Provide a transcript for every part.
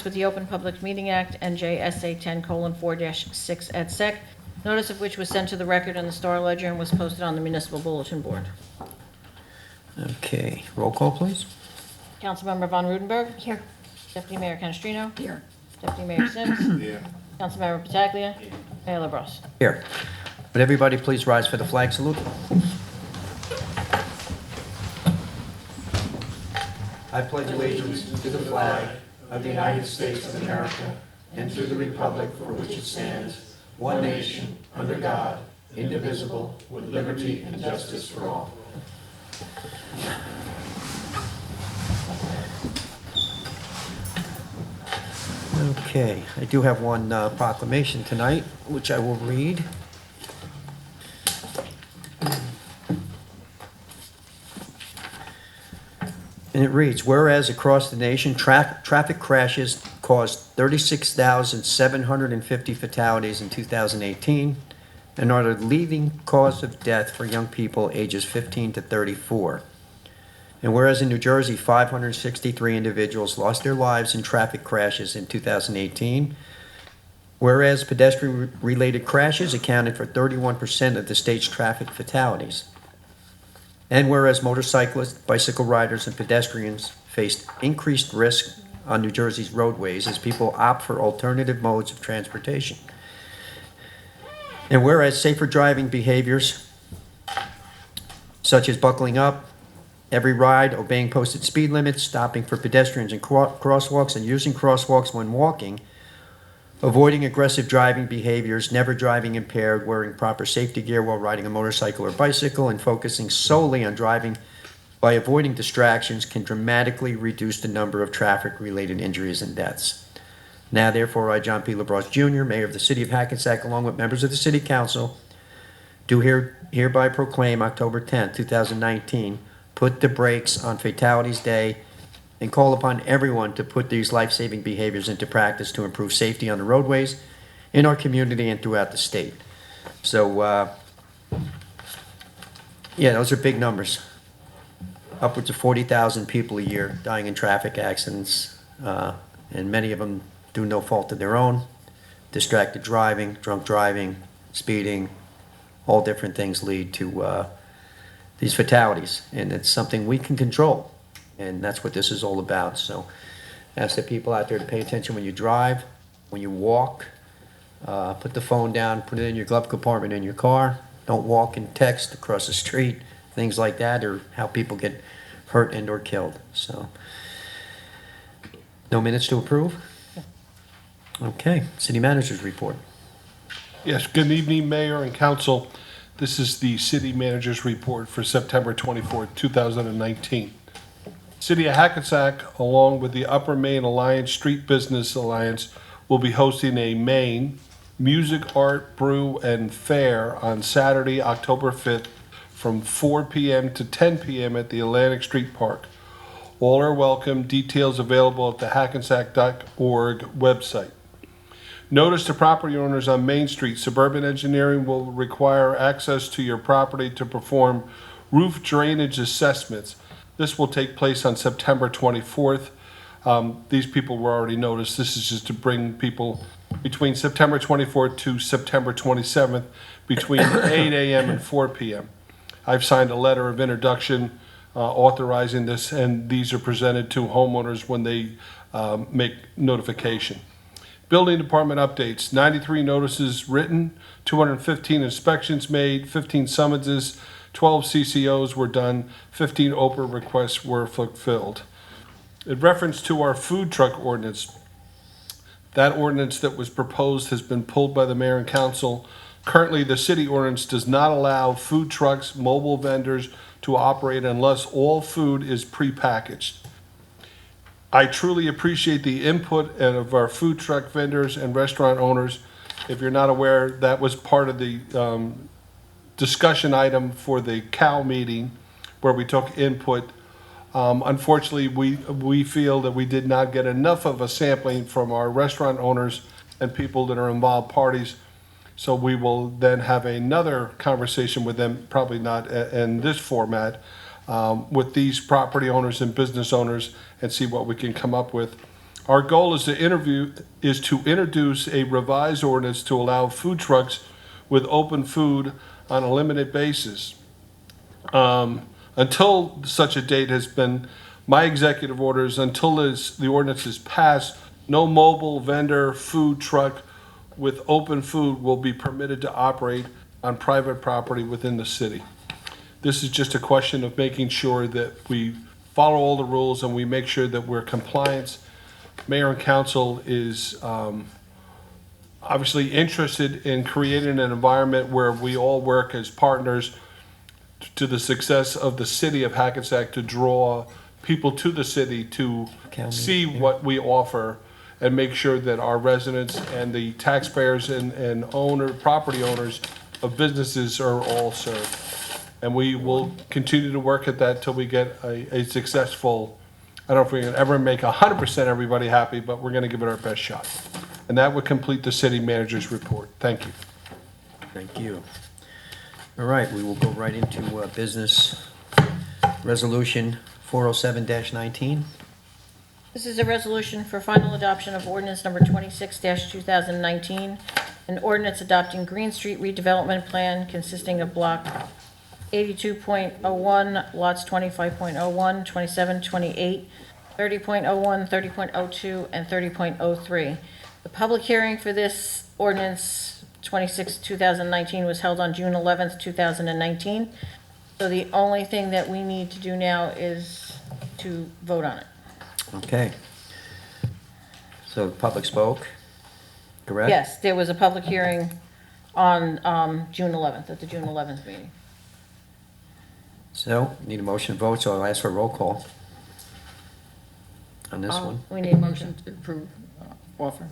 with the Open Public Meeting Act, NJSA 10:4-6 et sec, notice of which was sent to the record in the Star Ledger and was posted on the municipal bulletin board. Okay, roll call, please. Councilmember Von Rudenberg. Here. Deputy Mayor Canestrino. Here. Deputy Mayor Sims. Here. Councilmember Pataglia. Mayor LaBrus. Here. Would everybody please rise for the flag salute? I pledge allegiance to the flag of the United States of America and to the republic for which it stands, one nation, under God, indivisible, with liberty and justice for all. Okay, I do have one proclamation tonight, which I will read. And it reads, whereas across the nation, traffic crashes caused 36,750 fatalities in 2018 and are the leading cause of death for young people ages 15 to 34. And whereas in New Jersey, 563 individuals lost their lives in traffic crashes in 2018, whereas pedestrian-related crashes accounted for 31% of the state's traffic fatalities, and whereas motorcyclists, bicycle riders, and pedestrians faced increased risk on New Jersey's roadways as people opt for alternative modes of transportation. And whereas safer driving behaviors, such as buckling up, every ride, obeying posted speed limits, stopping for pedestrians and crosswalks, and using crosswalks when walking, avoiding aggressive driving behaviors, never driving impaired, wearing proper safety gear while riding a motorcycle or bicycle, and focusing solely on driving by avoiding distractions can dramatically reduce the number of traffic-related injuries and deaths. Now, therefore, I, John P. LaBrus Jr., Mayor of the City of Hackensack, along with members of the City Council, do hereby proclaim October 10, 2019, put the brakes on Fatalities Day, and call upon everyone to put these life-saving behaviors into practice to improve safety on the roadways in our community and throughout the state. So, yeah, those are big numbers. Upwards of 40,000 people a year dying in traffic accidents, and many of them through no fault of their own. Distracted driving, drunk driving, speeding, all different things lead to these fatalities, and it's something we can control. And that's what this is all about. So ask the people out there to pay attention when you drive, when you walk. Put the phone down, put it in your glove compartment in your car. Don't walk and text across the street. Things like that are how people get hurt and or killed. So no minutes to approve? Okay, city manager's report. Yes, good evening, Mayor and Council. This is the city manager's report for September 24, 2019. City of Hackensack, along with the Upper Main Alliance Street Business Alliance, will be hosting a Main Music, Art, Brew, and Fair on Saturday, October 5th from 4 p.m. to 10 p.m. at the Atlantic Street Park. All are welcome. Details available at the hackensack.org website. Notice to property owners on Main Street, Suburban Engineering will require access to your property to perform roof drainage assessments. This will take place on September 24th. These people were already noticed. This is just to bring people between September 24th to September 27th between 8 a.m. and 4 p.m. I've signed a letter of introduction authorizing this, and these are presented to homeowners when they make notification. Building department updates, 93 notices written, 215 inspections made, 15 summonses, 12 CCOs were done, 15 OPRA requests were fulfilled. In reference to our food truck ordinance, that ordinance that was proposed has been pulled by the mayor and council. Currently, the city ordinance does not allow food trucks, mobile vendors to operate unless all food is prepackaged. I truly appreciate the input of our food truck vendors and restaurant owners. If you're not aware, that was part of the discussion item for the COW meeting where we took input. Unfortunately, we feel that we did not get enough of a sampling from our restaurant owners and people that are involved parties. So we will then have another conversation with them, probably not in this format, with these property owners and business owners and see what we can come up with. Our goal is to introduce a revised ordinance to allow food trucks with open food on a limited basis. Until such a date has been, my executive orders, until the ordinance is passed, no mobile vendor food truck with open food will be permitted to operate on private property within the city. This is just a question of making sure that we follow all the rules and we make sure that we're compliant. Mayor and council is obviously interested in creating an environment where we all work as partners to the success of the city of Hackensack, to draw people to the city to see what we offer and make sure that our residents and the taxpayers and property owners of businesses are all served. And we will continue to work at that till we get a successful, I don't know if we can ever make 100% everybody happy, but we're gonna give it our best shot. And that would complete the city manager's report. Thank you. Thank you. All right, we will go right into business resolution 407-19. This is a resolution for final adoption of ordinance number 26-2019, an ordinance adopting Green Street redevelopment plan consisting of block 82.01, lots 25.01, 27, 28, 30.01, 30.02, and 30.03. The public hearing for this ordinance 26-2019 was held on June 11th, 2019. So the only thing that we need to do now is to vote on it. Okay. So the public spoke, correct? Yes, there was a public hearing on June 11th, at the June 11th meeting. So, need a motion to vote, so I'll ask for a roll call on this one. We need a motion. To approve, offer.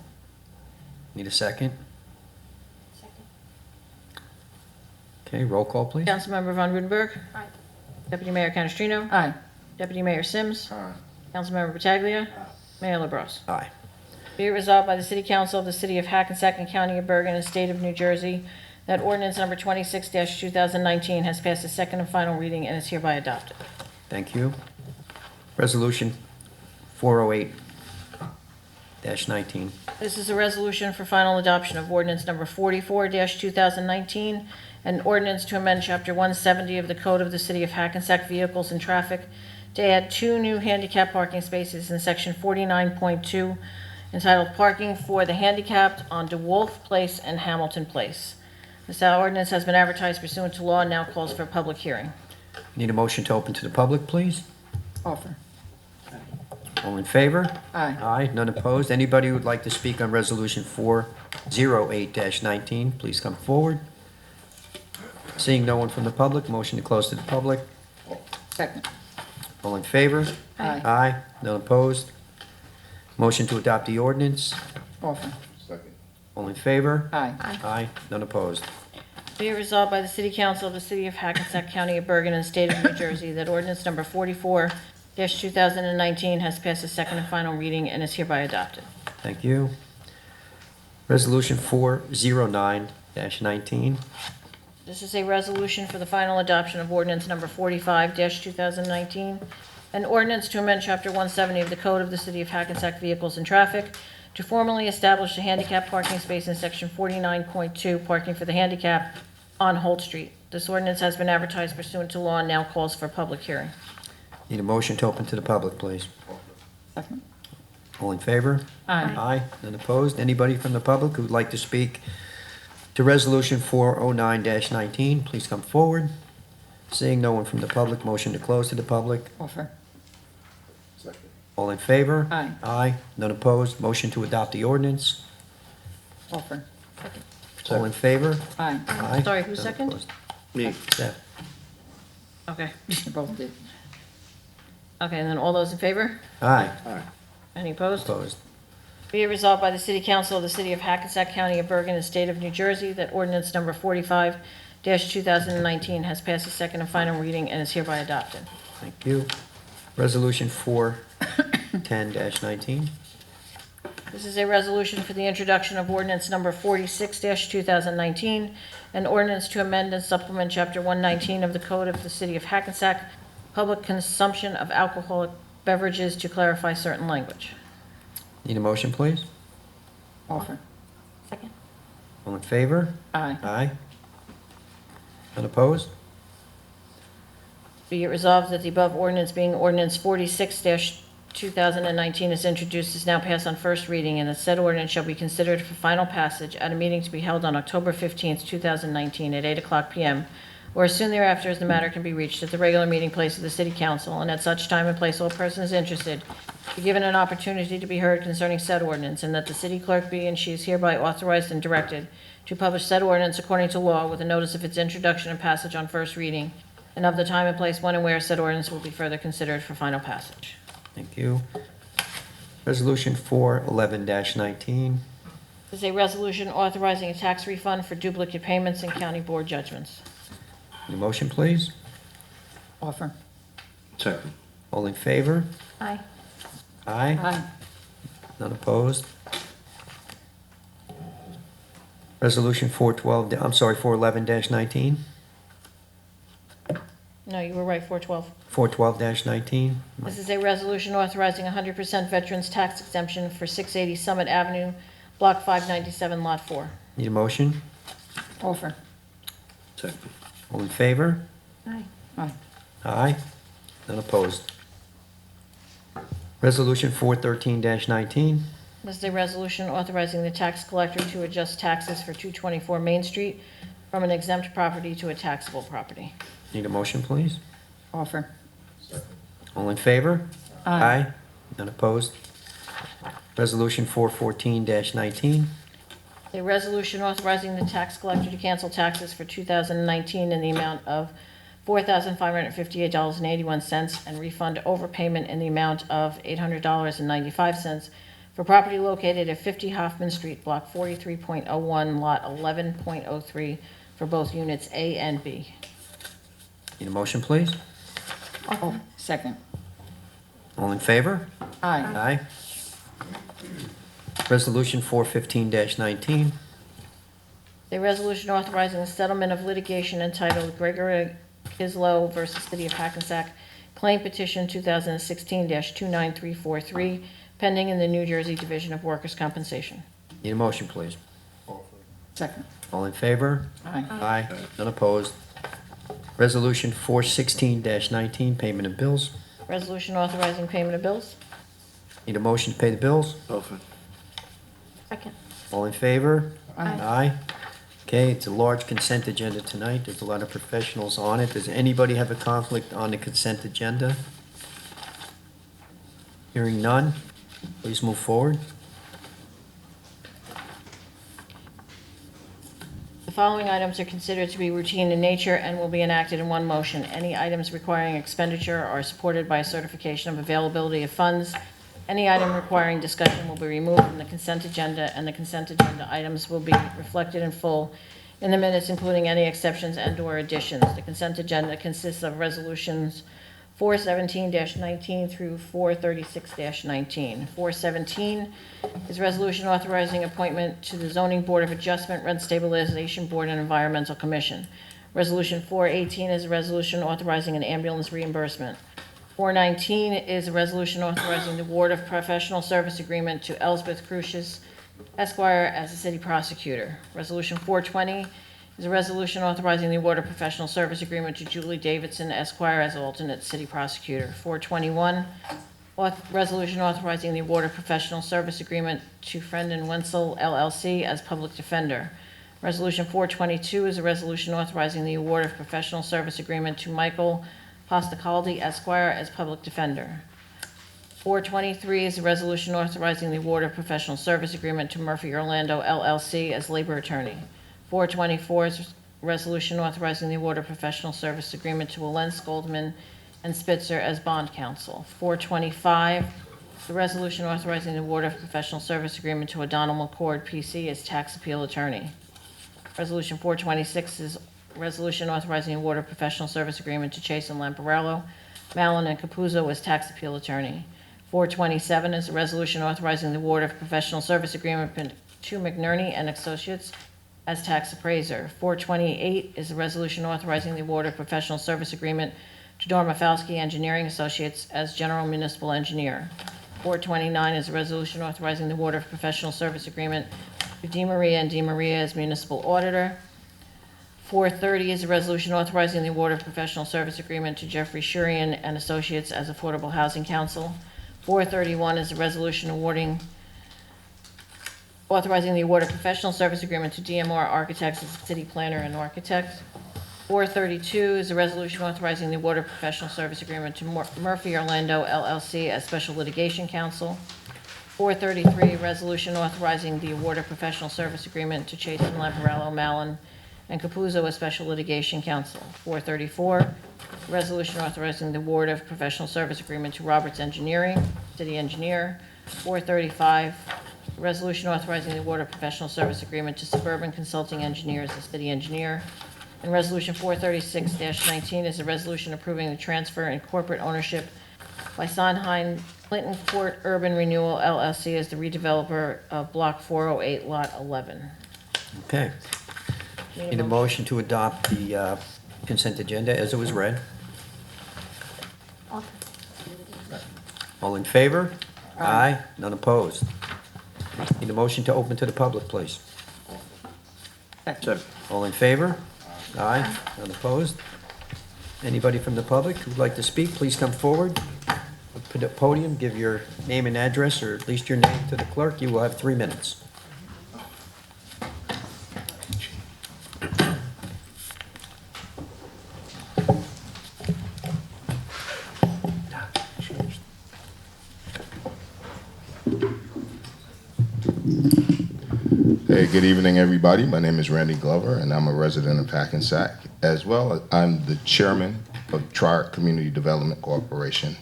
Need a second? Okay, roll call, please. Councilmember Von Rudenberg. Aye. Deputy Mayor Canestrino. Aye. Deputy Mayor Sims. Aye. Councilmember Pataglia. Mayor LaBrus. Aye. Be it resolved by the City Council of the City of Hackensack and County of Bergen and State of New Jersey that ordinance number 26-2019 has passed its second and final reading and is hereby adopted. Thank you. Resolution 408-19. This is a resolution for final adoption of ordinance number 44-2019, an ordinance to amend Chapter 170 of the Code of the City of Hackensack Vehicles and Traffic to add 2 new handicap parking spaces in Section 49.2 entitled Parking for the Handicapped on DeWolf Place and Hamilton Place. This ordinance has been advertised pursuant to law and now calls for a public hearing. Need a motion to open to the public, please? Offer. All in favor? Aye. Aye, none opposed. Anybody who would like to speak on Resolution 408-19, please come forward. Seeing no one from the public, motion to close to the public. Second. All in favor? Aye. Aye, none opposed. Motion to adopt the ordinance. Offer. All in favor? Aye. Aye, none opposed. Be it resolved by the City Council of the City of Hackensack County of Bergen and State of New Jersey that ordinance number 44-2019 has passed its second and final reading and is hereby adopted. Thank you. Resolution 409-19. This is a resolution for the final adoption of ordinance number 45-2019, an ordinance to amend Chapter 170 of the Code of the City of Hackensack Vehicles and Traffic to formally establish a handicap parking space in Section 49.2, parking for the handicap on Holt Street. This ordinance has been advertised pursuant to law and now calls for a public hearing. Need a motion to open to the public, please. Second. All in favor? Aye. Aye, none opposed. Anybody from the public who would like to speak to Resolution 409-19, please come forward. Seeing no one from the public, motion to close to the public. Offer. All in favor? Aye. Aye, none opposed. Motion to adopt the ordinance. Offer. All in favor? Aye. Aye. Sorry, who's none second? opposed. Me. Seth. Okay. You both did. Okay, and then all those in favor? Aye, Any opposed? opposed. Be it resolved by the City Council of the City of Hackensack County of Bergen and State of New Jersey that ordinance number 45-2019 has passed its second and final reading and is hereby adopted. Thank you. Resolution 410-19. This is a resolution for the introduction of ordinance number 46-2019, an ordinance to amend and supplement Chapter 119 of the Code of the City of Hackensack, public consumption of alcoholic beverages to clarify certain language. Need a motion, please? Offer. Second. All in favor? Aye. Aye. None opposed? Be it resolved that the above ordinance being ordinance 46-2019 is introduced, is now passed on first reading, and that said ordinance shall be considered for final passage at a meeting to be held on October 15th, 2019, at 8:00 p.m., or as soon thereafter as the matter can be reached at the regular meeting place of the City Council, and at such time and place all persons interested be given an opportunity to be heard concerning said ordinance, and that the city clerk be and she is hereby authorized and directed to publish said ordinance according to law with a notice of its introduction and passage on first reading, and of the time and place when and where said ordinance will be further considered for final passage. Thank you. Resolution 411-19. This is a resolution authorizing a tax refund for duplicate payments and county board judgments. Need a motion, please? Offer. Second. All in favor? Aye. Aye. Aye. None opposed? Resolution 411-19. No, you were right, 412. 412-19. This is a resolution authorizing 100% veterans tax exemption for 680 Summit Avenue, Block 597, Lot 4. Need a motion? Offer. Second. All in favor? Aye. Aye. Aye. None opposed? Resolution 413-19. This is a resolution authorizing the tax collector to adjust taxes for 224 Main Street from an exempt property to a taxable property. Need a motion, please? Offer. All in favor? Aye. None opposed? Resolution 414-19. A resolution authorizing the tax collector to cancel taxes for 2019 in the amount of $4,558.81 and refund overpayment in the amount of $800.95 for property located at 50 Hoffman Street, Block 43.01, Lot 11.03, for both units A and B. Need a motion, please? Offer. Second. All in favor? Aye. Aye. Resolution 415-19. A resolution authorizing the settlement of litigation entitled Gregory Kislow versus City of Hackensack, claim petition 2016-29343, pending in the New Jersey Division of Workers' Compensation. Need a motion, please? Second. All in favor? Aye. Aye. None opposed? Resolution 416-19, payment of bills. Resolution authorizing payment of bills. Need a motion to pay the bills? Offer. Second. All in favor? Aye. Aye. Okay, it's a large consent agenda tonight. There's a lot of professionals on it. Does anybody have a conflict on the consent agenda? Hearing none, please move forward. The following items are considered to be routine in nature and will be enacted in one motion. Any items requiring expenditure are supported by a certification of availability of funds. Any item requiring discussion will be removed from the consent agenda, and the consent agenda items will be reflected in full in the minutes, including any exceptions and/or additions. The consent agenda consists of resolutions 417-19 through 436-19. 417 is resolution authorizing appointment to the Zoning Board of Adjustment, Rent Stabilization Board, and Environmental Commission. Resolution 418 is a resolution authorizing an ambulance reimbursement. 419 is a resolution authorizing the award of professional service agreement to Elsbeth Crucius Esquire as a city prosecutor. Resolution 420 is a resolution authorizing the award of professional service agreement to Julie Davidson Esquire as alternate city prosecutor. 421, resolution authorizing the award of professional service agreement to Friend and Wenzel LLC as public defender. Resolution 422 is a resolution authorizing the award of professional service agreement to Michael Postacaldi Esquire as public defender. 423 is a resolution authorizing the award of professional service agreement to Murphy Orlando LLC as labor attorney. 424 is a resolution authorizing the award of professional service agreement to Walens, Goldman, and Spitzer as bond counsel. 425 is a resolution authorizing the award of professional service agreement to O'Donnell McCord PC as tax appeal attorney. Resolution 426 is resolution authorizing the award of professional service agreement to Chase and Lamparello, Mallon, and Capuzzo as tax appeal attorney. 427 is a resolution authorizing the award of professional service agreement to McNerney and Associates as tax appraiser. 428 is a resolution authorizing the award of professional service agreement to Dorma Falski Engineering Associates as general municipal engineer. 429 is a resolution authorizing the award of professional service agreement to DeMaria and DeMaria as municipal auditor. 430 is a resolution authorizing the award of professional service agreement to Jeffrey Shurian and Associates as Affordable Housing Council. 431 is a resolution authorizing the award of professional service agreement to DMR Architects as city planner and architect. 432 is a resolution authorizing the award of professional service agreement to Murphy Orlando LLC as special litigation counsel. 433, resolution authorizing the award of professional service agreement to Chasen, Lamparello, Mallon, and Capuzzo as special litigation counsel. 434, resolution authorizing the award of professional service agreement to Roberts Engineering, city engineer. 435, resolution authorizing the award of professional service agreement to Suburban Consulting Engineers as city engineer. And Resolution 436-19 is a resolution approving the transfer in corporate ownership by Sondheim Clinton Court Urban Renewal LLC as the redeveloper of Block 408, Lot 11. Okay. Need a motion to adopt the consent agenda as it was read. All in favor? Aye. None opposed. Need a motion to open to the public, please. Second. All in favor? Aye. None opposed. Anybody from the public who'd like to speak, please come forward. Up to the podium, give your name and address, or at least your name to the clerk. You will have 3 minutes. Hey, good evening, everybody. My name is Randy Glover, and I'm a resident of Hackensack. As well, I'm the chairman of Triarch Community Development Corporation.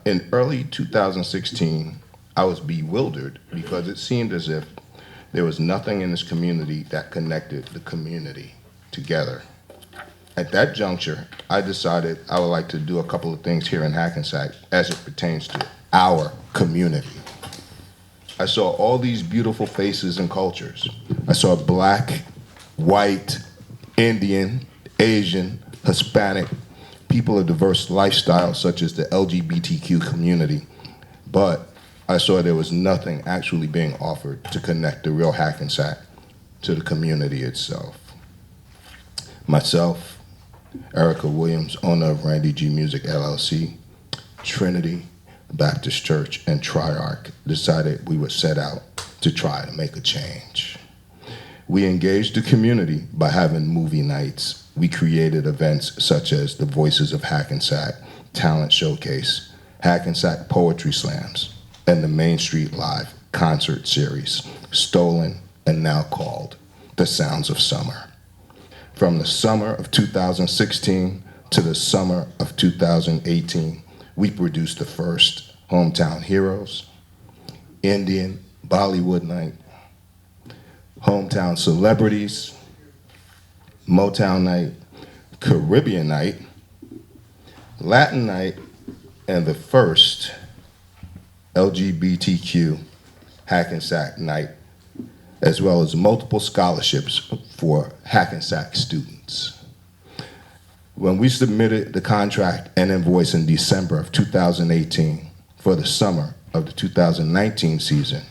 In early 2016, I was bewildered because it seemed as if there was nothing in this community that connected the community together. At that juncture, I decided I would like to do a couple of things here in Hackensack as it pertains to our community. I saw all these beautiful faces and cultures. I saw black, white, Indian, Asian, Hispanic, people of diverse lifestyles such as the LGBTQ community. But I saw there was nothing actually being offered to connect the real Hackensack to the community itself. Myself, Erica Williams, owner of Randy G Music LLC, Trinity Baptist Church, and Triarch decided we would set out to try to make a change. We engaged the community by having movie nights. We created events such as the Voices of Hackensack Talent Showcase, Hackensack Poetry Slams, and the Main Street Live concert series, stolen and now called The Sounds of Summer. From the summer of 2016 to the summer of 2018, we produced the first Hometown Heroes, Indian Bollywood Night, Hometown Celebrities, Motown Night, Caribbean Night, Latin Night, and the first LGBTQ Hackensack Night, as well as multiple scholarships for Hackensack students. When we submitted the contract and invoice in December of 2018 for the summer of the 2019 season,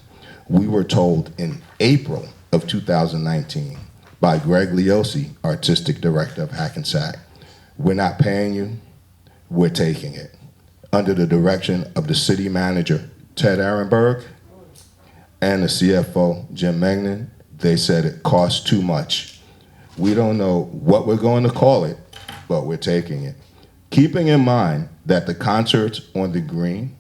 we were told in April of 2019 by Greg Leosi, artistic director of Hackensack, "We're not paying you, we're taking it." Under the direction of the city manager, Ted Ehrenberg, and the CFO, Jim Magnan, they said it costs too much. We don't know what we're going to call it, but we're taking it. Keeping in mind that the concerts on the green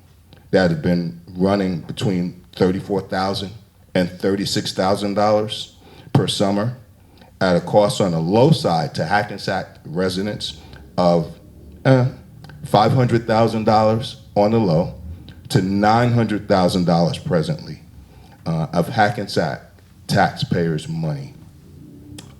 that have been running between $34,000 and $36,000 per summer at a cost on the low side to Hackensack residents of $500,000 on the low to $900,000 presently of Hackensack taxpayers' money.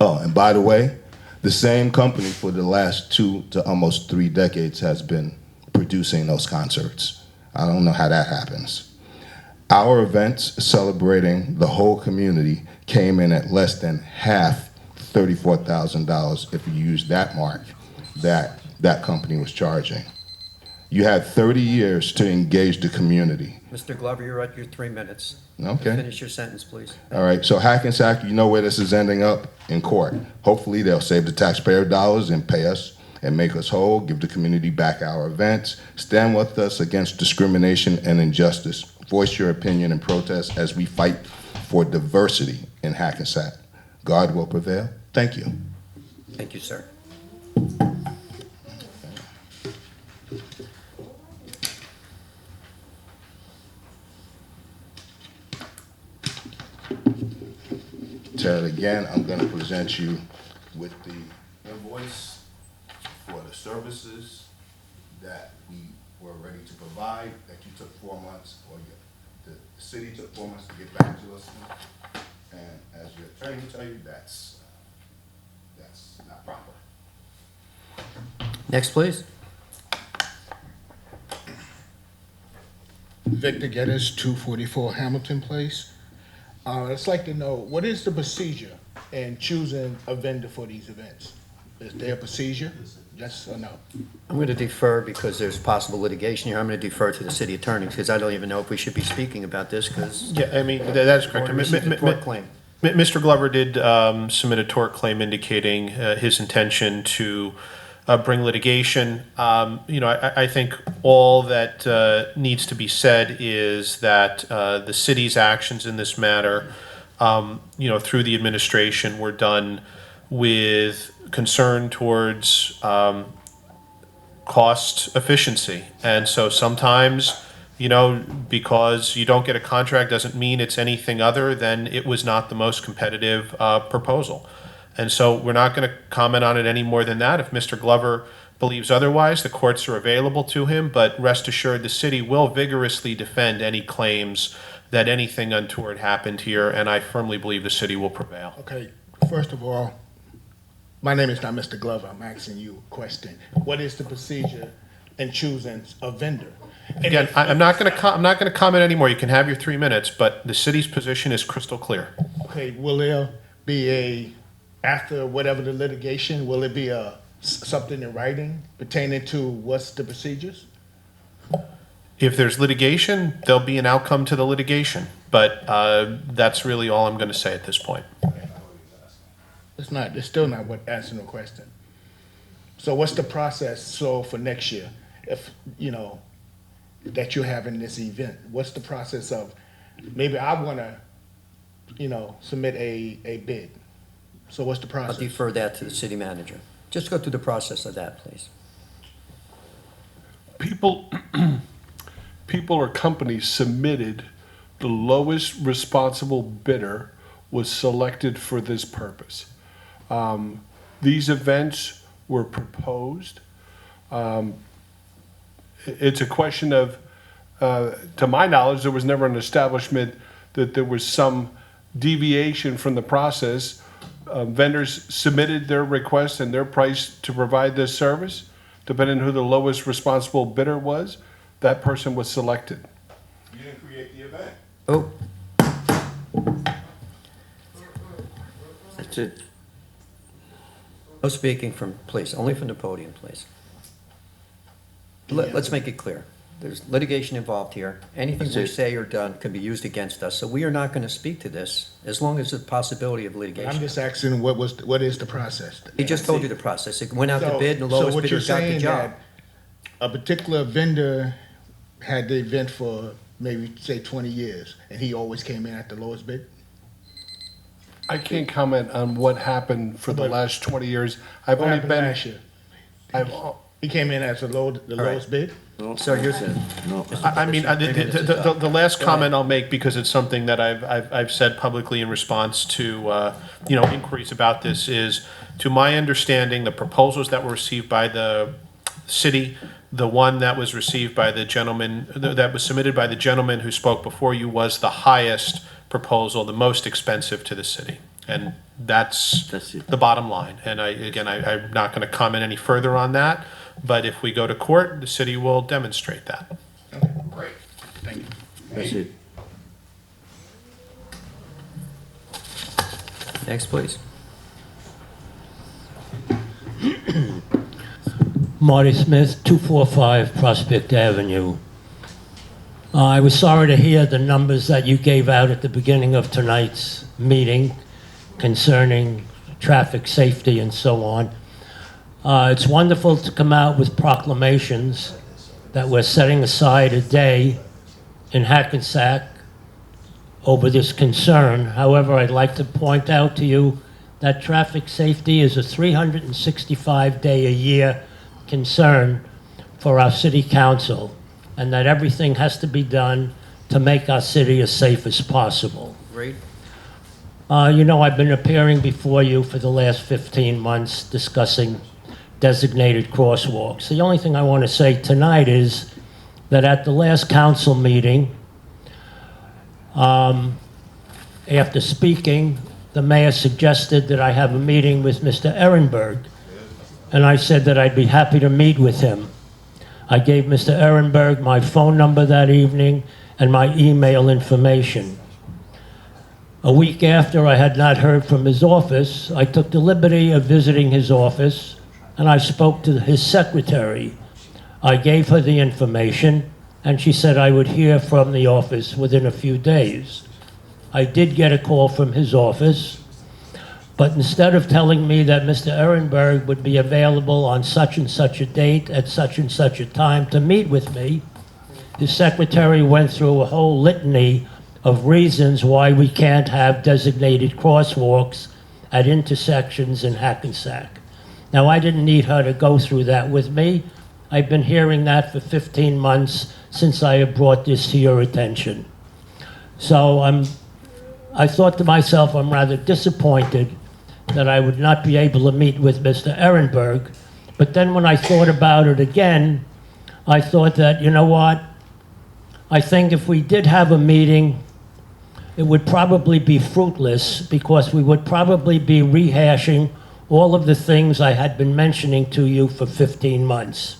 Oh, and by the way, the same company for the last 2 to almost 3 decades has been producing those concerts. I don't know how that happens. Our events celebrating the whole community came in at less than half $34,000 if you use that mark that that company was charging. You had 30 years to engage the community. Mr. Glover, you're at your 3 minutes. Okay. Finish your sentence, please. All right, so Hackensack, you know where this is ending up? In court. Hopefully, they'll save the taxpayer dollars and pay us and make us whole, give the community back our events, stand with us against discrimination and injustice, voice your opinion and protest as we fight for diversity in Hackensack. God will prevail. Thank you. Thank you, sir. Ted, again, I'm going to present you with the invoice for the services that we were ready to provide, that you took 4 months, or the city took 4 months to get back to us. And as your attorney will tell you, that's not proper. Next, please. Victor Geddes, 244 Hamilton Place. I'd just like to know, what is the procedure in choosing a vendor for these events? Is there a procedure? Yes or no? I'm going to defer because there's possible litigation here. I'm going to defer to the city attorney because I don't even know if we should be speaking about this because Yeah, I mean, that's correct. received a tort claim. Mr. Glover did submit a tort claim indicating his intention to bring litigation. I think all that needs to be said is that the city's actions in this matter, through the administration, were done with concern towards cost efficiency. And so sometimes, because you don't get a contract doesn't mean it's anything other than it was not the most competitive proposal. And so we're not going to comment on it any more than that. If Mr. Glover believes otherwise, the courts are available to him, but rest assured the city will vigorously defend any claims that anything untoward happened here, and I firmly believe the city will prevail. Okay, first of all, my name is not Mr. Glover. I'm asking you a question. What is the procedure in choosing a vendor? And Again, if- I'm not going to comment anymore. You can have your 3 minutes, but the city's position is crystal clear. Okay, will there be after whatever the litigation, will it be something in writing pertaining to what's the procedures? If there's litigation, there'll be an outcome to the litigation, but that's really all I'm going to say at this point. It's still not what answering the question. So what's the process, so for next year, if, that you're having this event? What's the process of, maybe I want to, submit a bid. So what's the I'll process? defer that to the city manager. Just go through the process of that, please. People or companies submitted, the lowest responsible bidder was selected for this purpose. These events were proposed. It's a question of, to my knowledge, there was never an establishment that there was some deviation from the process. Vendors submitted their request and their price to provide this service. Depending on who the lowest responsible bidder was, that person was selected. You didn't create the event. Oh, That's it. no speaking from, please, only from the podium, please. Let's make it clear. There's litigation involved here. Anything we say or done can be used against us, so we are not going to speak to this as long as there's a possibility of I'm litigation. just asking, what is the process? He just told you the process. It went out to So- bid and the so lowest what bidder you're got the saying job. that a particular vendor had the event for maybe, say, 20 years, and he always came in at the lowest bid? I can't comment on what happened for the But- last 20 years. I've What only happened been, last year? I've, He came in as the right. lowest bid? Sir, here's it. The last comment I'll make, because it's something that I've said publicly in response to, inquiries about this, is, to my understanding, the proposals that were received by the city, the one that was received by the gentleman, that was submitted by the gentleman who spoke before you, was the highest proposal, the most expensive to the city. And that's it. the bottom line. And I'm not going to comment any further on that, but if we go to court, the city will demonstrate that. Great, thank you. That's it. Next, please. Marty Smith, 245 Prospect Avenue. I was sorry to hear the numbers that you gave out at the beginning of tonight's meeting concerning traffic safety and so on. It's wonderful to come out with proclamations that we're setting aside a day in Hackensack over this concern. However, I'd like to point out to you that traffic safety is a 365-day-a-year concern for our city council, and that everything has to be done to make our city as safe as possible. Great. You know, I've been appearing before you for the last 15 months discussing designated crosswalks. The only thing I want to say tonight is that at the last council meeting, after speaking, the mayor suggested that I have a meeting with Mr. Ehrenberg, and I said that I'd be happy to meet with him. I gave Mr. Ehrenberg my phone number that evening and my email information. A week after I had not heard from his office, I took the liberty of visiting his office, and I spoke to his secretary. I gave her the information, and she said I would hear from the office within a few days. I did get a call from his office, but instead of telling me that Mr. Ehrenberg would be available on such and such a date at such and such a time to meet with me, his secretary went through a whole litany of reasons why we can't have designated crosswalks at intersections in Hackensack. Now, I didn't need her to go through that with me. I've been hearing that for 15 months since I have brought this to your attention. So I thought to myself, I'm rather disappointed that I would not be able to meet with Mr. Ehrenberg. But then when I thought about it again, I thought that, you know what? I think if we did have a meeting, it would probably be fruitless because we would probably be rehashing all of the things I had been mentioning to you for 15 months.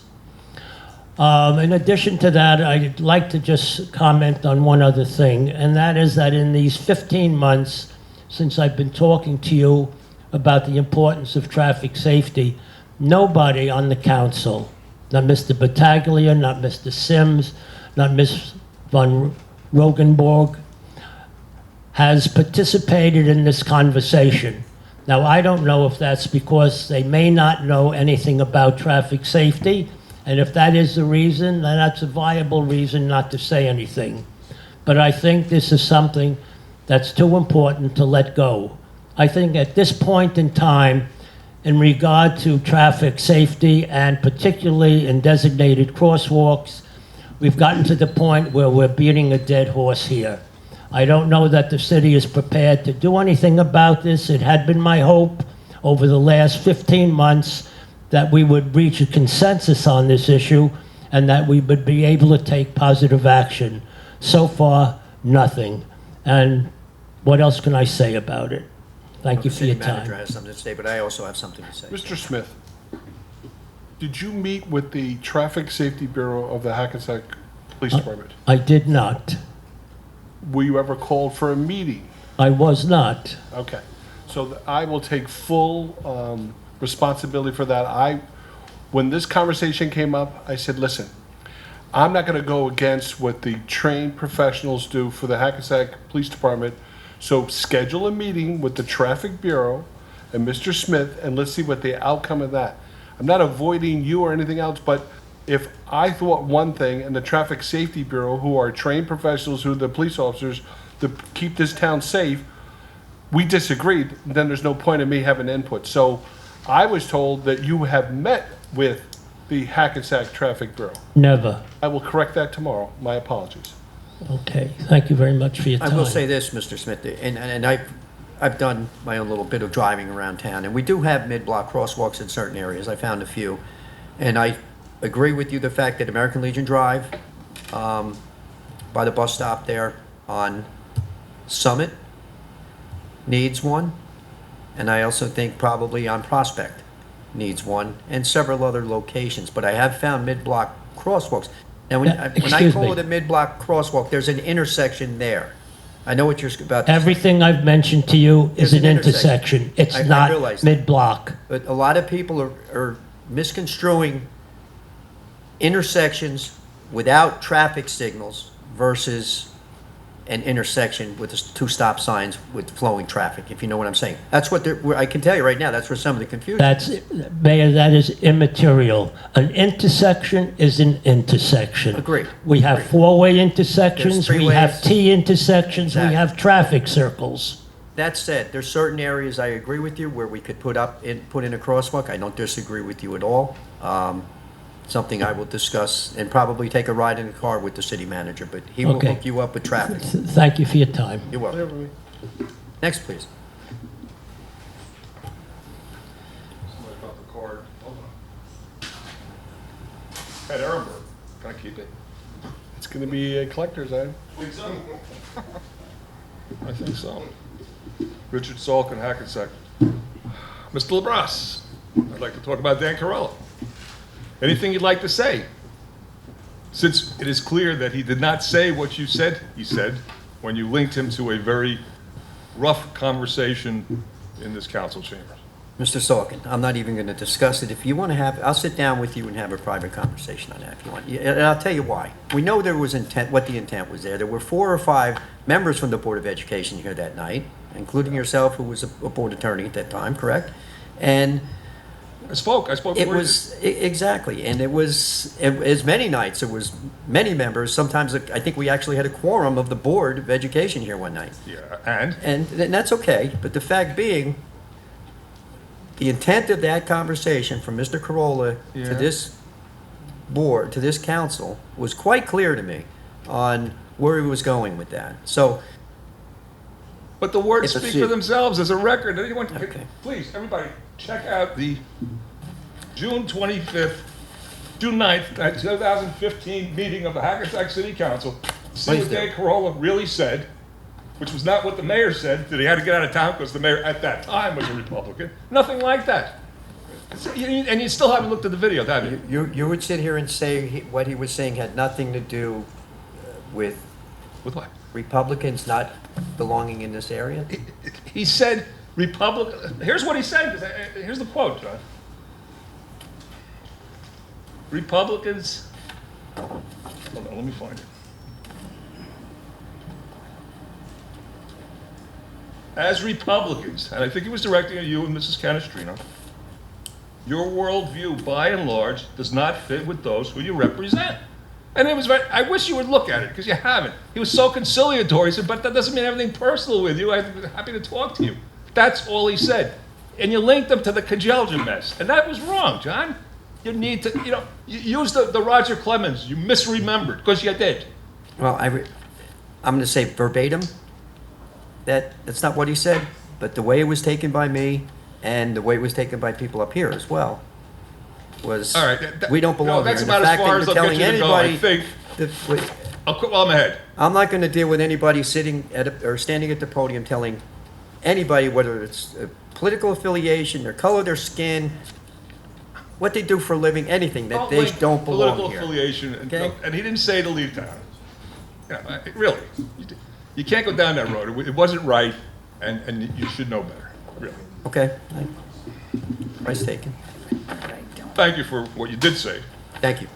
In addition to that, I'd like to just comment on one other thing, and that is that in these 15 months since I've been talking to you about the importance of traffic safety, nobody on the council, not Mr. Battaglia, not Mr. Sims, not Ms. von Rogenborg, has participated in this conversation. Now, I don't know if that's because they may not know anything about traffic safety, and if that is the reason, then that's a viable reason not to say anything. But I think this is something that's too important to let go. I think at this point in time, in regard to traffic safety and particularly in designated crosswalks, we've gotten to the point where we're beating a dead horse here. I don't know that the city is prepared to do anything about this. It had been my hope over the last 15 months that we would reach a consensus on this issue and that we would be able to take positive action. So far, nothing. And what else can I say about it? Thank you for your City manager time. has something to say, but I also have something to say. Mr. Smith, did you meet with the Traffic Safety Bureau of the Hackensack Police Department? I did not. Were you ever called for a meeting? I was not. Okay. So I will take full responsibility for that. When this conversation came up, I said, listen, I'm not going to go against what the trained professionals do for the Hackensack Police Department. So schedule a meeting with the Traffic Bureau and Mr. Smith, and let's see what the outcome of that. I'm not avoiding you or anything else, but if I thought one thing and the Traffic Safety Bureau, who are trained professionals, who are the police officers, to keep this town safe, we disagreed, then there's no point in me having input. So I was told that you have met with the Hackensack Traffic Bureau. Never. I will correct that tomorrow. My apologies. Okay. Thank you very much for your I time. will say this, Mr. Smith, and I've done my own little bit of driving around town, and we do have mid-block crosswalks in certain areas. I found a few. And I agree with you, the fact that American Legion Drive, by the bus stop there on Summit, needs one. And I also think probably on Prospect needs one, and several other locations. But I have found mid-block crosswalks. Now, when I Excuse call me. it a mid-block crosswalk, there's an intersection there. I know what you're about to say. Everything I've mentioned to you is There's an an intersection. It's I not realize that. mid-block. But a lot of people are misconstruing intersections without traffic signals versus an intersection with two stop signs with flowing traffic, if you know what I'm saying. That's what I can tell you right now, that's where some of the confusion That's, is. Mayor, that is immaterial. An intersection is an intersection. Agreed. We have four-way intersections, There's we have freeways. T intersections, we Exactly. have traffic circles. That said, there's certain areas I agree with you where we could put in a crosswalk. I don't disagree with you at all. Something I will discuss and probably take a ride in the car with the city manager, but he will Okay. hook you up with traffic. Thank you for your time. You're welcome. Next, please. Somebody got the card. Hold on. At Ehrenberg, can I keep it? It's going to be a collector's item. Think so? I think so. Richard Salk and Hackensack. Mr. LaBrasse, I'd like to talk about Dan Carella. Anything you'd like to say? Since it is clear that he did not say what you said he said when you linked him to a very rough conversation in this council chamber. Mr. Salkin, I'm not even going to discuss it. If you want to have, I'll sit down with you and have a private conversation on that if you want. And I'll tell you why. We know there was intent, what the intent was there. There were 4 or 5 members from the Board of Education here that night, including yourself, who was a board attorney at that time, correct? And I spoke it for you. was, exactly, and it was, as many nights, it was many members. Sometimes I think we actually had a quorum of the Board of Education here one night. Yeah, and? And that's okay, but the fact being, the intent of that conversation from Mr. Corolla Yeah. to this board, to this council, was quite clear to me on where he was going with that. So, But the words It's a speak suit. for themselves as a record. Anyone, Okay. please, everybody, check out the June 25th, June 9th, 2015 meeting of the Hackensack City Council. See Please what do. Dan Carolla really said, which was not what the mayor said, that he had to get out of town because the mayor at that time was a Republican. Nothing like that. And you still haven't looked at the video, have you? you would sit here and say what he was saying had nothing to do with With what? Republicans not belonging in this area? He said Republican. Here's what he said. Here's the quote, John. Republicans. Hold on, let me find it. As Republicans, and I think he was directing at you and Mrs. Canestrino, your worldview, by and large, does not fit with those who you represent. And it was very, I wish you would look at it, because you haven't. He was so conciliatory. He said, but that doesn't mean anything personal with you. I'm happy to talk to you. That's all he said. And you linked them to the Kajelja mess. And that was wrong, John. You need to, you use the Roger Clemens. You misremembered, because you did. Well, I'm going to say verbatim, that's not what he said, but the way it was taken by me and the way it was taken by people up here as well was, All right. we don't belong that's here. And about the as far fact as that I'll you're get you to telling go, I anybody think. that- I'll quit while I'm ahead. I'm not going to deal with anybody sitting or standing at the podium telling anybody, whether it's a political affiliation, their color, their skin, what they do for a living, anything, that they link don't belong political here. affiliation, Okay. and he didn't say to leave town. Really, you can't go down that road. It wasn't right, and you should know better. Really. Okay? Price taken. Thank you for what you did say. Thank you.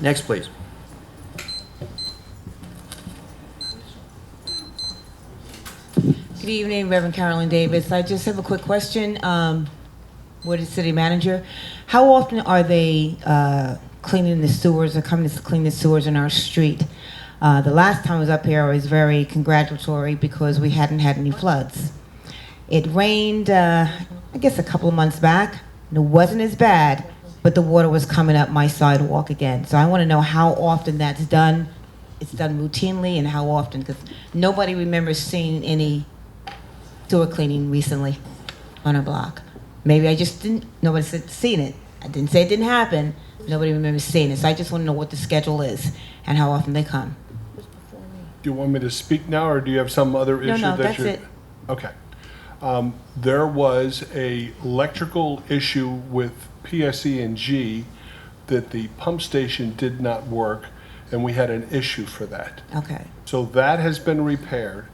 Next, please. Good evening, Reverend Carolyn Davis. I just have a quick question. With the city manager, how often are they cleaning the sewers or coming to clean the sewers in our street? The last time I was up here, I was very congratulatory because we hadn't had any floods. It rained, I guess, a couple of months back, and it wasn't as bad, but the water was coming up my sidewalk again. So I want to know how often that's done. It's done routinely, and how often, because nobody remembers seeing any sewer cleaning recently on our block. Maybe I just didn't, nobody said seen it. I didn't say it didn't happen. Nobody remembers seeing it. So I just want to know what the schedule is and how often they come. Do you want me to speak now, or do you have some other issue No, that that's you're... it. Okay. There was a electrical issue with PSE&G that the pump station did not work, and we had an issue for that. Okay. So that has been repaired.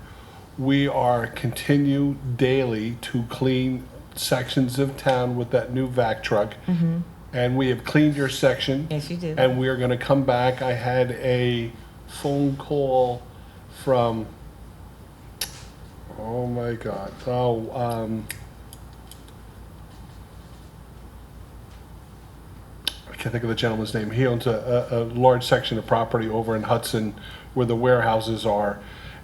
We are continue daily to clean sections of town with that new vac truck. and we have cleaned your section. Yes, you did. And we are going to come back. I had a phone call from, oh my God, I can't think of the gentleman's name. He owns a large section of property over in Hudson where the warehouses are.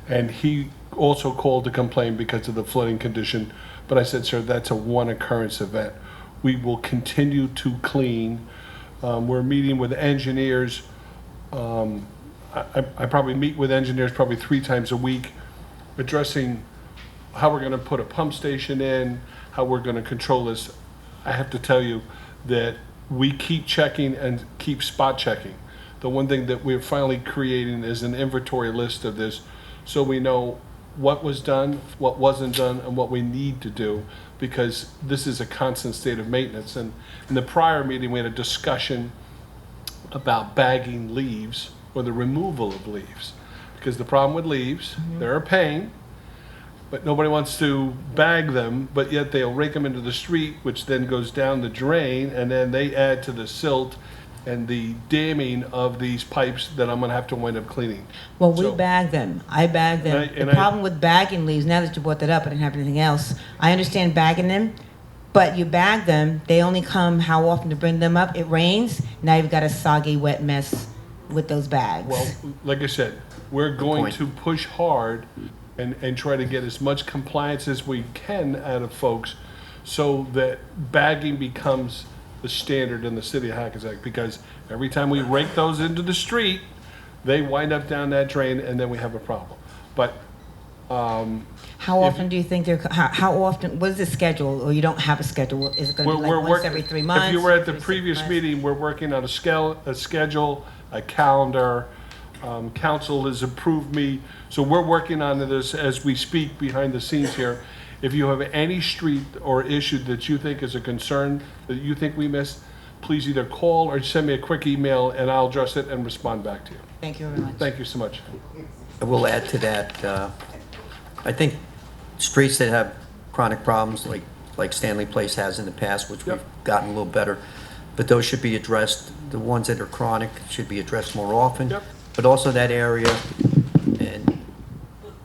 And he also called to complain because of the flooding condition. But I said, sir, that's a one occurrence event. We will continue to clean. We're meeting with engineers. I probably meet with engineers probably 3 times a week, addressing how we're going to put a pump station in, how we're going to control this. I have to tell you that we keep checking and keep spot checking. The one thing that we're finally creating is an inventory list of this, so we know what was done, what wasn't done, and what we need to do, because this is a constant state of maintenance. And in the prior meeting, we had a discussion about bagging leaves or the removal of leaves. Because the problem with leaves, they're a pain, but nobody wants to bag them, but yet they'll rake them into the street, which then goes down the drain, and then they add to the silt and the damming of these pipes that I'm gonna have to wind up cleaning. Well, we So- bag them. I bag them. And The I- problem with bagging leaves, now that you brought that up, I didn't have anything else. I understand bagging them, but you bag them, they only come how often to bring them up? It rains, now you've got a soggy, wet mess with those bags. Well, like I said, we're going point. to push hard and try to get as much compliance as we can out of folks so that bagging becomes the standard in the city of Hackensack, because every time we rake those into the street, they wind up down that drain and then we have a problem. But How often do you think how often, what is the schedule, or you don't have a schedule? Is it gonna be like once every 3 months? If you were at the every 6 previous months? meeting, we're working on a schedule, a calendar. Council has approved me, so we're working on this as we speak behind the scenes here. If you have any street or issue that you think is a concern, that you think we missed, please either call or send me a quick email and I'll address it and respond back to you. Thank you very much. Thank you so much. I will add to that, I think streets that have chronic problems, like Stanley Place has in the past, which we've Yep. gotten a little better, but those should be addressed, the ones that are chronic should be addressed more often. Yep. But also that area, and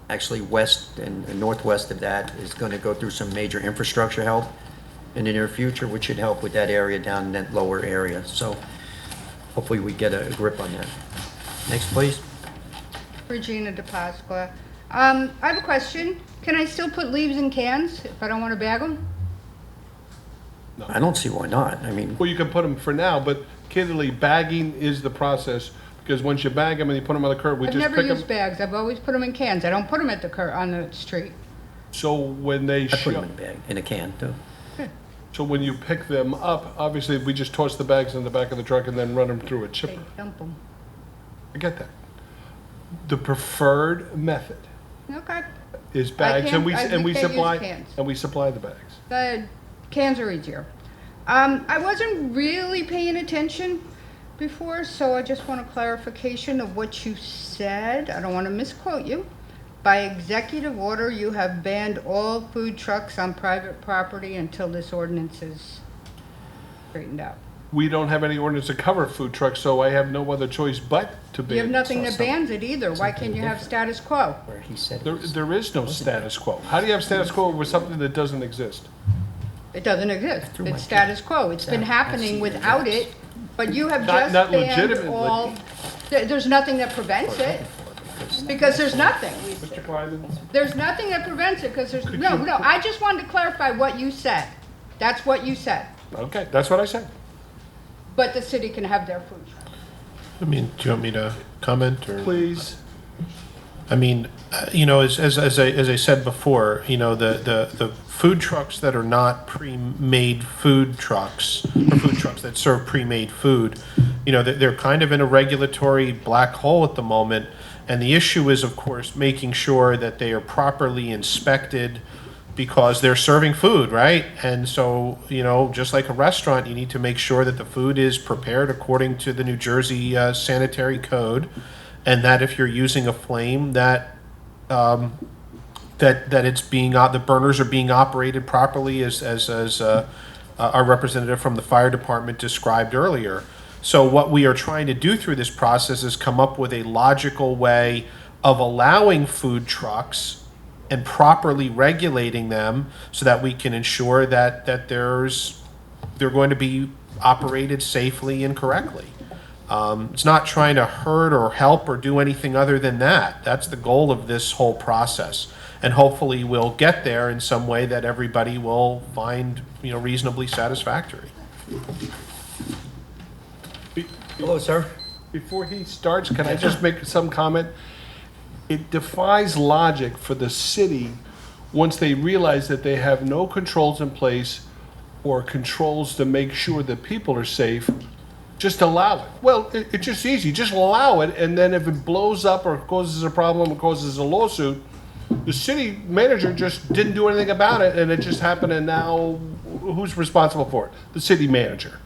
actually west and northwest of that, is going to go through some major infrastructure help in the near future, which should help with that area down in that lower area. So hopefully we get a grip on that. Next, please. Regina DePasqua. I have a question. Can I still put leaves in cans if I don't want to bag them? I don't see why not. I mean, Well, you can put them for now, but candidly, bagging is the process, because once you bag them and you put them on the curb, we I've just never pick them. used bags. I've always put them in cans. I don't put them at on the street. So when they I put them show, in a bag, in a can too. so when you pick them up, obviously, we just toss the bags in the back of the truck and then run them through a They chipper. dump them. I get that. The preferred method Okay. is bags, and we can't use supply, cans. and we supply the bags. The cans are easier. I wasn't really paying attention before, so I just want a clarification of what you said. I don't want to misquote you. By executive order, you have banned all food trucks on private property until this ordinance is straightened out. We don't have any ordinance to cover food trucks, so I have no other choice but to ban. You have nothing that something- bans it either. Why can't you have status quo? Where he said it There, was- there is no status quo. How do you have status quo with something that doesn't exist? It doesn't exist. threw my It's status quo. It's been Yeah, I happening see without the it, but you have Not- just not banned legitimately. all, there's nothing that prevents it, because there's nothing. Mr. Kleiman? There's nothing that prevents it, because there's, no, I just wanted to clarify what you said. That's what you said. Okay, that's what I said. But the city can have their food truck. I mean, do you want me to comment or? Please. I mean, as I said before, the food trucks that are not pre-made food trucks, or food trucks that serve pre-made food, they're kind of in a regulatory black hole at the moment. And the issue is, of course, making sure that they are properly inspected, because they're serving food, right? And so, just like a restaurant, you need to make sure that the food is prepared according to the New Jersey sanitary code, and that if you're using a flame, that it's being the burners are being operated properly as our representative from the fire department described earlier. So what we are trying to do through this process is come up with a logical way of allowing food trucks and properly regulating them so that we can ensure that they're going to be operated safely and correctly. It's not trying to hurt or help or do anything other than that. That's the goal of this whole process. And hopefully we'll get there in some way that everybody will find, reasonably satisfactory. Hello, sir. Before he starts, can I just make some comment? It defies logic for the city, once they realize that they have no controls in place or controls to make sure that people are safe, just allow it. Well, it's just easy. Just allow it, and then if it blows up or causes a problem or causes a lawsuit, the city manager just didn't do anything about it, and it just happened, and now who's responsible for it? The city manager.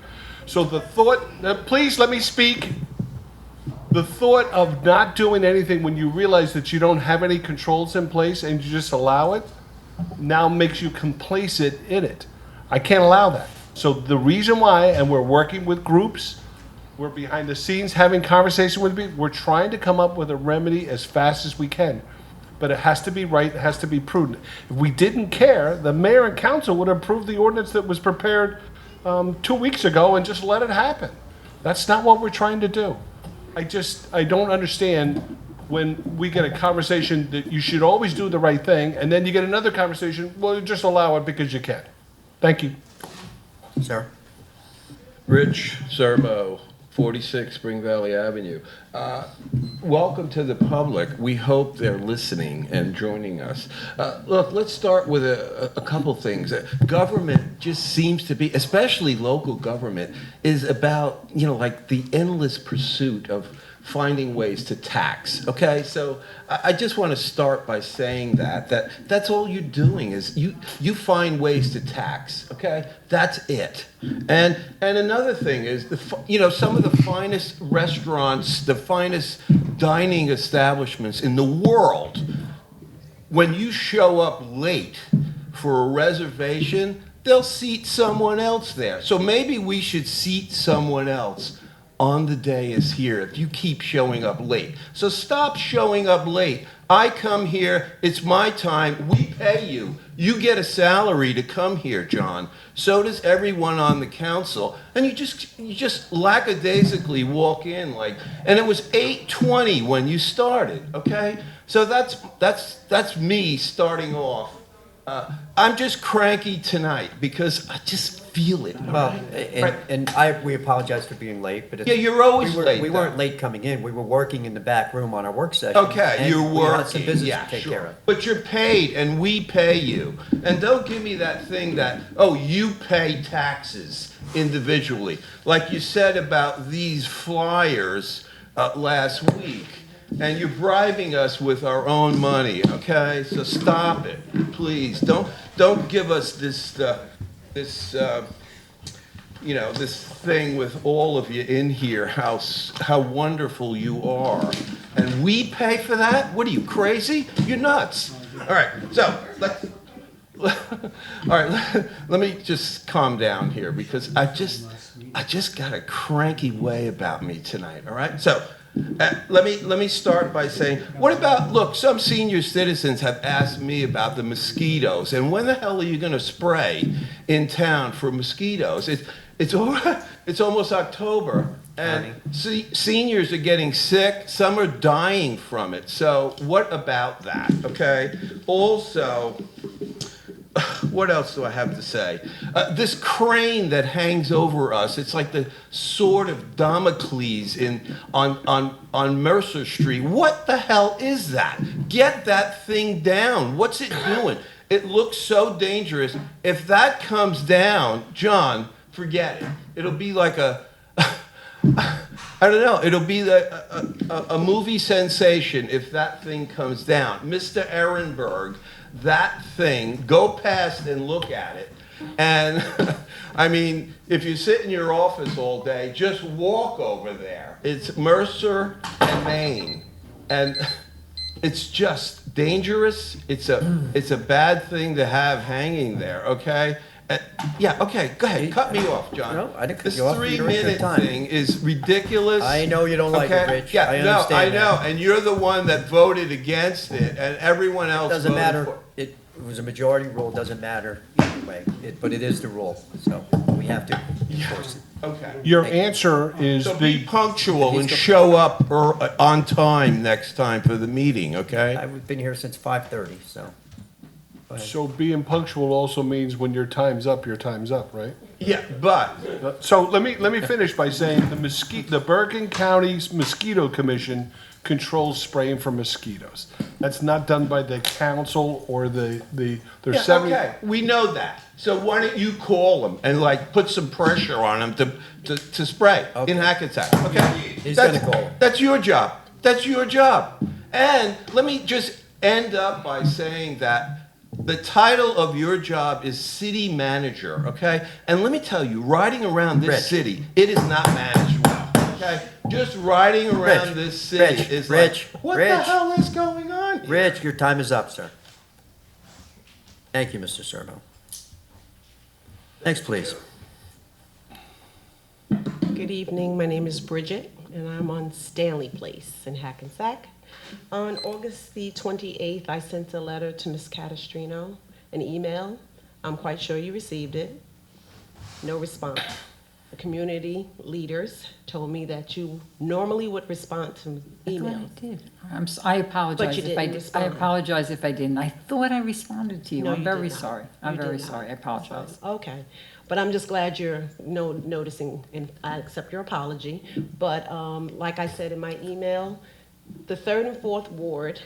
So the thought, please let me speak. The thought of not doing anything when you realize that you don't have any controls in place and you just allow it now makes you complacent in it. I can't allow that. So the reason why, and we're working with groups, we're behind the scenes having conversation with people, we're trying to come up with a remedy as fast as we can. But it has to be right, it has to be prudent. If we didn't care, the mayor and council would approve the ordinance that was prepared 2 weeks ago and just let it happen. That's not what we're trying to do. I don't understand when we get a conversation that you should always do the right thing, and then you get another conversation, well, just allow it because you can. Thank you. Sir. Rich Serbo, 46 Spring Valley Avenue. Welcome to the public. We hope they're listening and joining us. Look, let's start with a couple things. Government just seems to be, especially local government, is about, like the endless pursuit of finding ways to tax. Okay, so I just want to start by saying that's all you're doing is you find ways to tax. Okay, that's it. And another thing is some of the finest restaurants, the finest dining establishments in the world, when you show up late for a reservation, they'll seat someone else there. So maybe we should seat someone else on the day is here if you keep showing up late. So stop showing up late. I come here, it's my time, we pay you. You get a salary to come here, John. So does everyone on the council. And you just lackadaisically walk in and it was 8:20 when you started, okay? So that's me starting off. I'm just cranky tonight because I just feel it. Well, we apologize for being late, but yeah, you're always late. We weren't late coming in. We were working in the back room on our work session. Okay, you're working. We had some business to take care of. But you're paid, and we pay you. And don't give me that thing that you pay taxes individually, like you said about these flyers last week. And you're bribing us with our own money, okay? So stop it, please. Don't give us this thing with all of you in here, how wonderful you are. And we pay for that? What are you, crazy? You're nuts. All right, so let me just calm down here because I just got a cranky way about me tonight, all right? So let me start by saying, what about, look, some senior citizens have asked me about the mosquitoes, and when the hell are you going to spray in town for mosquitoes? It's almost October, and seniors are getting sick. Some are dying from it. So what about that, okay? Also, what else do I have to say? This crane that hangs over us, it's like the sword of Damocles on Mercer Street. What the hell is that? Get that thing down. What's it doing? It looks so dangerous. If that comes down, John, forget it. It'll be like I don't know, it'll be a movie sensation if that thing comes down. Mr. Ehrenberg, that thing, go past and look at it. And I mean, if you sit in your office all day, just walk over there. It's Mercer and Maine. And it's just dangerous. It's a bad thing to have hanging there, okay? Yeah, okay, go ahead, cut me off, John. No, I didn't cut This you off. You're in your 3-minute time. thing is ridiculous. I know you don't like it, Okay? Rich. Yeah, I no, I understand know, that. and you're the one that voted against it, and everyone else Doesn't voted matter. for It was a majority rule, doesn't matter either way. But it is the rule, so we have to enforce it. Okay. Your answer is So be the, punctual and show up on time next time for the meeting, okay? I've been here since 5:30, so. Go ahead. so being punctual also means when your time's up, right? Yeah, but, So let me finish by saying the Bergen County's Mosquito Commission controls spraying for mosquitoes. That's not done by the council or there's yeah, 70. okay, we know that. So why don't you call them and like put some pressure on them to spray in Hackensack, okay? He's That's- gonna call 'em. That's your job. That's your job. And let me just end up by saying that the title of your job is city manager, okay? And let me tell you, riding around this Rich. city, it is not managed well, okay? Just riding around Rich, this city Rich, is Rich, like, what the Rich. hell is going on here? Rich, your time is up, sir. Thank you, Mr. Serbo. Next, please. Good evening, my name is Bridget, and I'm on Stanley Place in Hackensack. On August the 28th, I sent a letter to Ms. Catastrino, an email. I'm quite sure you received it. No response. The community leaders told me that you normally would respond to I thought emails. I did. I apologize But you if I didn't did. I respond. apologize if I didn't. I thought I responded to you. No, I'm you very did not. sorry. I'm You very did not. sorry. I apologize. Okay, but I'm just glad you're noticing, and I accept your apology. But like I said in my email, the 3rd and 4th Ward,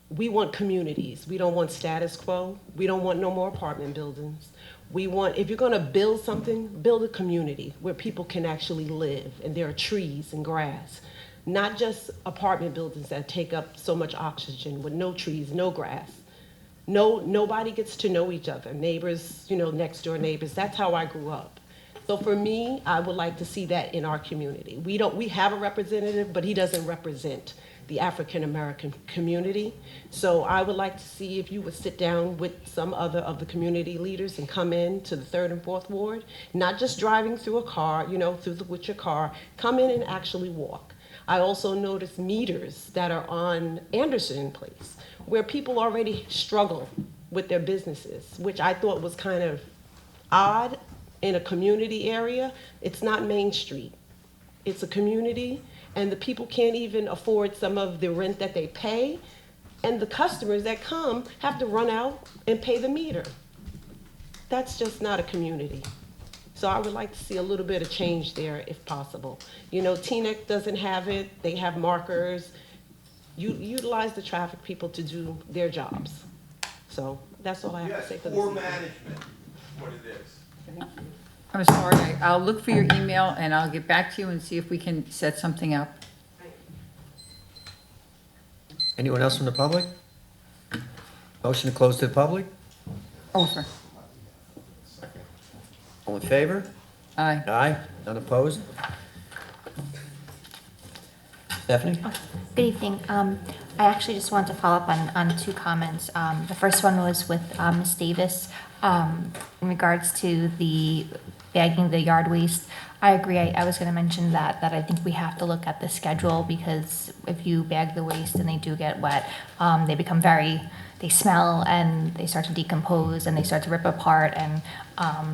we want communities. We don't want status quo. We don't want no more apartment buildings. We want, if you're gonna build something, build a community where people can actually live and there are trees and grass. Not just apartment buildings that take up so much oxygen with no trees, no grass. Nobody gets to know each other. Neighbors, next door neighbors. That's how I grew up. So for me, I would like to see that in our community. We have a representative, but he doesn't represent the African American community. So I would like to see if you would sit down with some other of the community leaders and come in to the 3rd and 4th Ward, not just driving through a car, with your car, come in and actually walk. I also noticed meters that are on Anderson Place, where people already struggle with their businesses, which I thought was kind of odd in a community area. It's not Main Street. It's a community, and the people can't even afford some of the rent that they pay, and the customers that come have to run out and pay the meter. That's just not a community. So I would like to see a little bit of change there if possible. Teaneck doesn't have it. They have markers. Utilize the traffic people to do their jobs. So that's all I have to say for this Poor evening. management, what it is. I'm sorry. I'll look for your email and I'll get back to you and see if we can set something up. Anyone else from the public? Motion to close to the public? Offer. All in favor? Aye. Aye. None opposed? Stephanie? Good evening. I actually just wanted to follow up on two comments. The first one was with Ms. Davis in regards to the bagging the yard waste. I agree. I was going to mention that I think we have to look at the schedule, because if you bag the waste and they do get wet, they smell and they start to decompose and they start to rip apart. And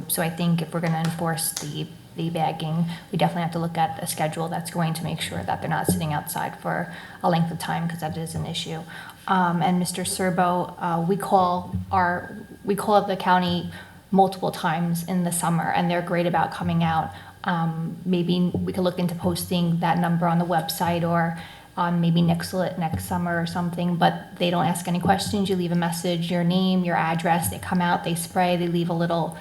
so I think if we're going to enforce the bagging, we definitely have to look at a schedule that's going to make sure that they're not sitting outside for a length of time, because that is an issue. And Mr. Serbo, we call the county multiple times in the summer, and they're great about coming out. Maybe we could look into posting that number on the website or on maybe Nixlet next summer or something, but they don't ask any questions. You leave a message, your name, your address, they come out, they spray, they leave a little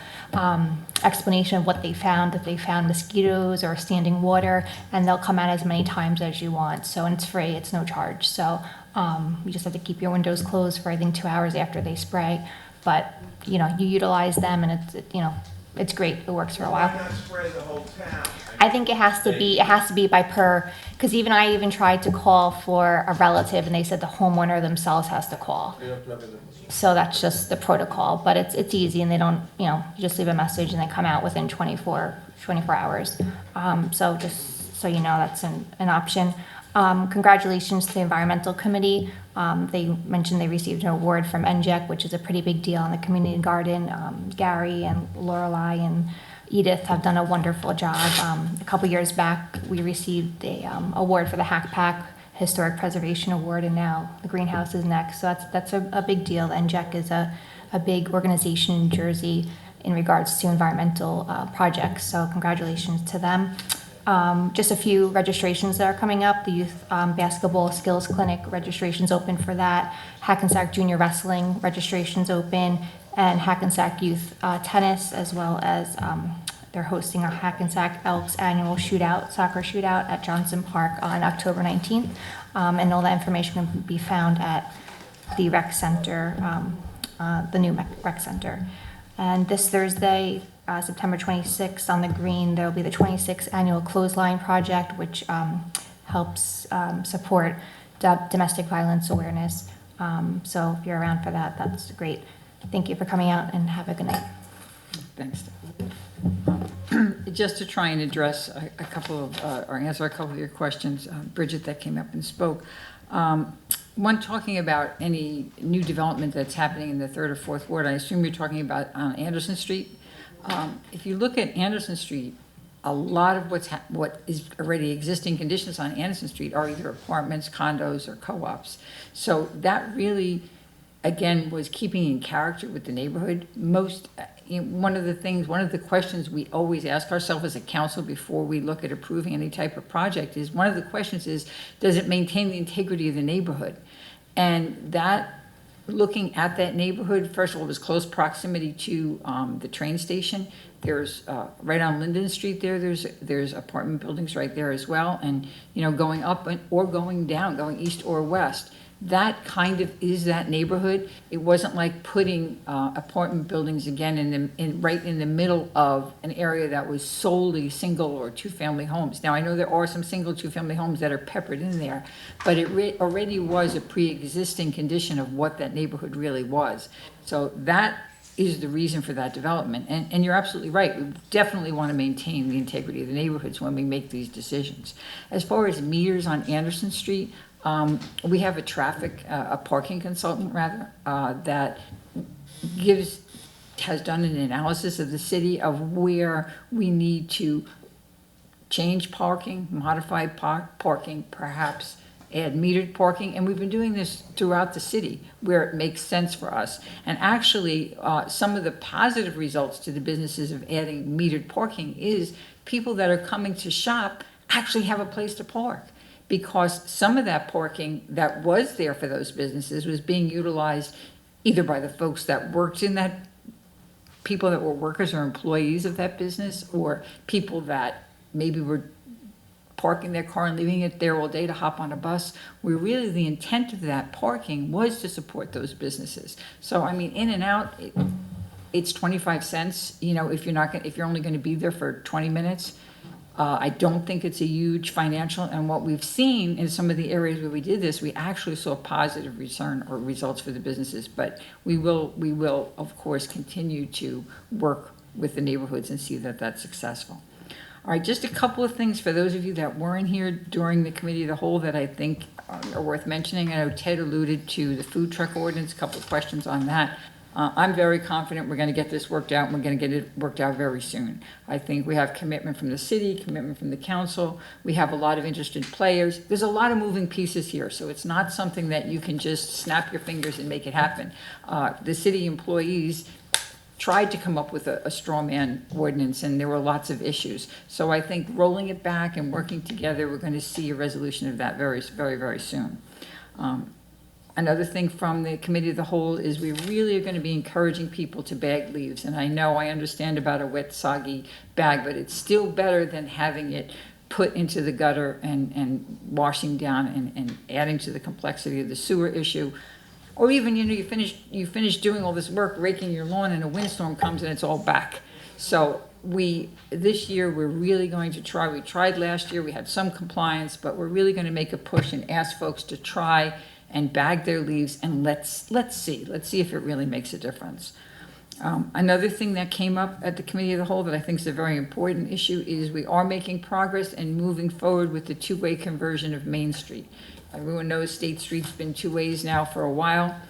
explanation of what they found, if they found mosquitoes or standing water, and they'll come out as many times as you want. So, and it's free, it's no charge. So you just have to keep your windows closed for, I think, 2 hours after they spray. But, you utilize them, and it's great. It works for a while. Why not spread the whole town? I think it has to be by per, because I even tried to call for a relative and they said the homeowner themselves has to call. So that's just the protocol, but it's easy and they don't, you just leave a message and they come out within 24 hours. So just so you know, that's an option. Congratulations to the environmental committee. They mentioned they received an award from NJEC, which is a pretty big deal in the community garden. Gary and Lorelei and Edith have done a wonderful job. A couple years back, we received a award for the Hack Pack Historic Preservation Award, and now the greenhouse is next. So that's a big deal. NJEC is a big organization in Jersey in regards to environmental projects. So congratulations to them. Just a few registrations that are coming up. The Youth Basketball Skills Clinic registration's open for that. Hackensack Junior Wrestling registration's open, and Hackensack Youth Tennis, as well as they're hosting a Hackensack Elks annual soccer shootout at Johnson Park on October 19th. And all that information can be found at the rec center, the new rec center. And this Thursday, September 26th, on the green, there will be the 26th annual Clothesline Project, which helps support domestic violence awareness. So if you're around for that, that's great. Thank you for coming out and have a good night. Thanks. Just to try and address a couple of, or answer a couple of your questions, Bridget that came up and spoke. One, talking about any new development that's happening in the 3rd or 4th ward, I assume you're talking about on Anderson Street. If you look at Anderson Street, a lot of what is already existing conditions on Anderson Street are either apartments, condos, or co-ops. So that really, again, was keeping in character with the neighborhood. One of the questions we always ask ourselves as a council before we look at approving any type of project is, one of the questions is, does it maintain the integrity of the neighborhood? And that, looking at that neighborhood, first of all, it was close proximity to the train station. There's right on Linden Street there's apartment buildings right there as well, and going up or going down, going east or west. That kind of is that neighborhood. It wasn't like putting apartment buildings again right in the middle of an area that was solely single or two-family homes. Now, I know there are some single two-family homes that are peppered in there, but it already was a pre-existing condition of what that neighborhood really was. So that is the reason for that development. And you're absolutely right. We definitely want to maintain the integrity of the neighborhoods when we make these decisions. As far as meters on Anderson Street, we have a parking consultant rather, that has done an analysis of the city of where we need to change parking, modify parking, perhaps add metered parking. And we've been doing this throughout the city where it makes sense for us. And actually, some of the positive results to the businesses of adding metered parking is people that are coming to shop actually have a place to park, because some of that parking that was there for those businesses was being utilized either by the folks that worked in that, people that were workers or employees of that business, or people that maybe were parking their car and leaving it there all day to hop on a bus, where really the intent of that parking was to support those businesses. So, I mean, in and out, it's 25 cents, if you're only going to be there for 20 minutes. I don't think it's a huge financial, and what we've seen in some of the areas where we did this, we actually saw positive return or results for the businesses. But we will of course continue to work with the neighborhoods and see that that's successful. All right, just a couple of things for those of you that weren't here during the committee of the whole that I think are worth mentioning. I know Ted alluded to the food truck ordinance, a couple of questions on that. I'm very confident we're going to get this worked out, and we're going to get it worked out very soon. I think we have commitment from the city, commitment from the council. We have a lot of interested players. There's a lot of moving pieces here, so it's not something that you can just snap your fingers and make it happen. The city employees tried to come up with a straw man ordinance, and there were lots of issues. So I think rolling it back and working together, we're going to see a resolution of that very, very, very soon. Another thing from the committee of the whole is we really are going to be encouraging people to bag leaves. And I understand about a wet, soggy bag, but it's still better than having it put into the gutter and washing down and adding to the complexity of the sewer issue. Or even, you finish doing all this work, raking your lawn, and a windstorm comes and it's all back. So this year, we're really going to try, we tried last year, we had some compliance, but we're really gonna make a push and ask folks to try and bag their leaves, and let's see if it really makes a difference. Another thing that came up at the Committee of the Whole that I think is a very important issue is we are making progress and moving forward with the two-way conversion of Main Street. Everyone knows State Street's been two ways now for a while.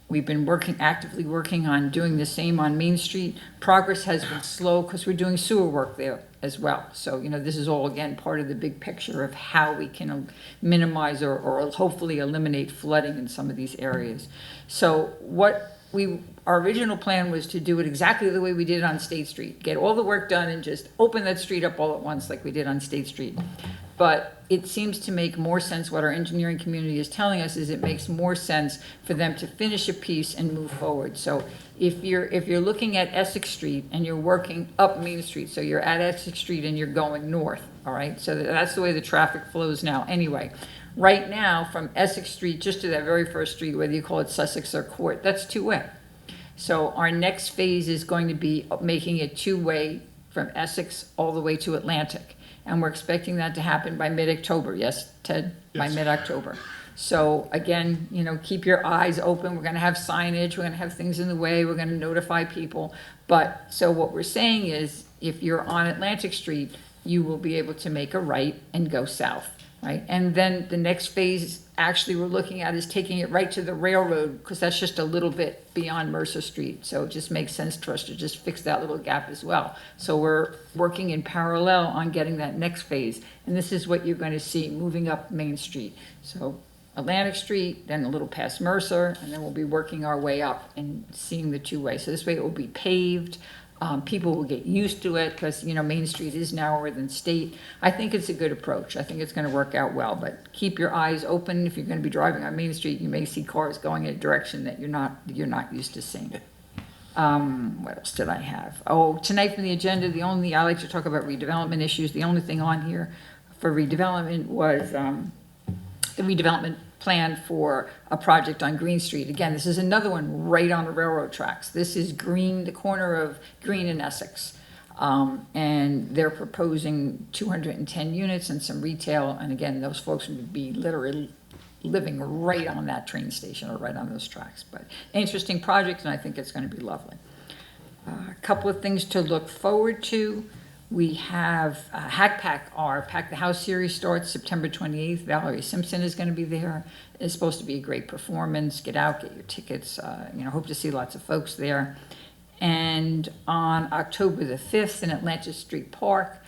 We've been actively working on doing the same on Main Street. Progress has been slow because we're doing sewer work there as well. So, this is all, again, part of the big picture of how we can minimize or hopefully eliminate flooding in some of these areas. So our original plan was to do it exactly the way we did it on State Street. Get all the work done and just open that street up all at once like we did on State Street. But it seems to make more sense, what our engineering community is telling us is it makes more sense for them to finish a piece and move forward. So if you're looking at Essex Street and you're working up Main Street, so you're at Essex Street and you're going north, all right? So that's the way the traffic flows now anyway. Right now, from Essex Street just to that very first street, whether you call it Sussex or Court, that's two-way. So our next phase is going to be making it two-way from Essex all the way to Atlantic. And we're expecting that to happen by mid-October. Yes, Ted? By Yes. mid-October. So again, keep your eyes open. We're going to have signage. We're going to have things in the way. We're going to notify people. So what we're saying is, if you're on Atlantic Street, you will be able to make a right and go south, right? And then the next phase, actually, we're looking at is taking it right to the railroad, because that's just a little bit beyond Mercer Street. So it just makes sense to us to just fix that little gap as well. So we're working in parallel on getting that next phase. And this is what you're going to see moving up Main Street. So Atlantic Street, then a little past Mercer, and then we'll be working our way up and seeing the two-way. So this way it will be paved. People will get used to it because, Main Street is narrower than State. I think it's a good approach. I think it's going to work out well, but keep your eyes open. If you're going to be driving on Main Street, you may see cars going in a direction that you're not used to seeing. What else did I have? Oh, tonight from the agenda, I like to talk about redevelopment issues. The only thing on here for redevelopment was the redevelopment plan for a project on Green Street. Again, this is another one right on the railroad tracks. This is Green, the corner of Green and Essex. And they're proposing 210 units and some retail. And again, those folks would be literally living right on that train station or right on those tracks. But interesting project, and I think it's going to be lovely. A couple of things to look forward to. We have Hack our Pack the House series starts September 28th. Valerie Simpson is going to be there. It's supposed to be a great performance. Get out, get your tickets. Hope to see lots of folks there. And on October the 5th in Atlantic Street Park,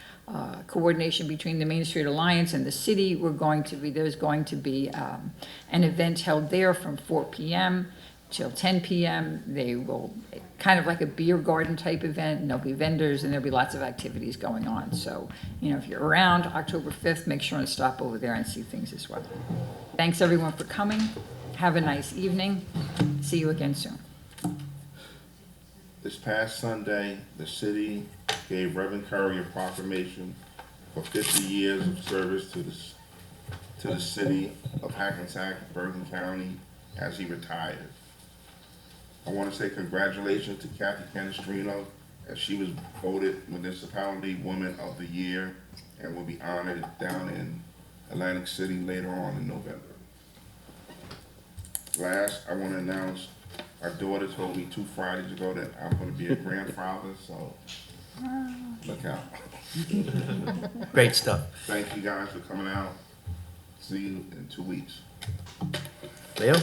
coordination between the Main Street Alliance and the city, there's going to be an event held there from 4 p.m. till 10 p.m. They will, kind of like a beer garden type event, and there'll be vendors and there'll be lots of activities going on. So, if you're around October 5th, make sure to stop over there and see things as well. Thanks everyone for coming. Have a nice evening. See you again soon. This past Sunday, the city gave Reverend Curry a proclamation for 50 years of service to the city of Hackensack, Bergen County, as he retired. I want to say congratulations to Kathy Canestrino, as she was voted Municipality Woman of the Year and will be honored down in Atlantic City later on in November. Last, I want to announce our daughter told me 2 Fridays ago that I'm going to be a grandfather, so look out. Great stuff. Thank you guys for coming out. See you in 2 weeks. Leo?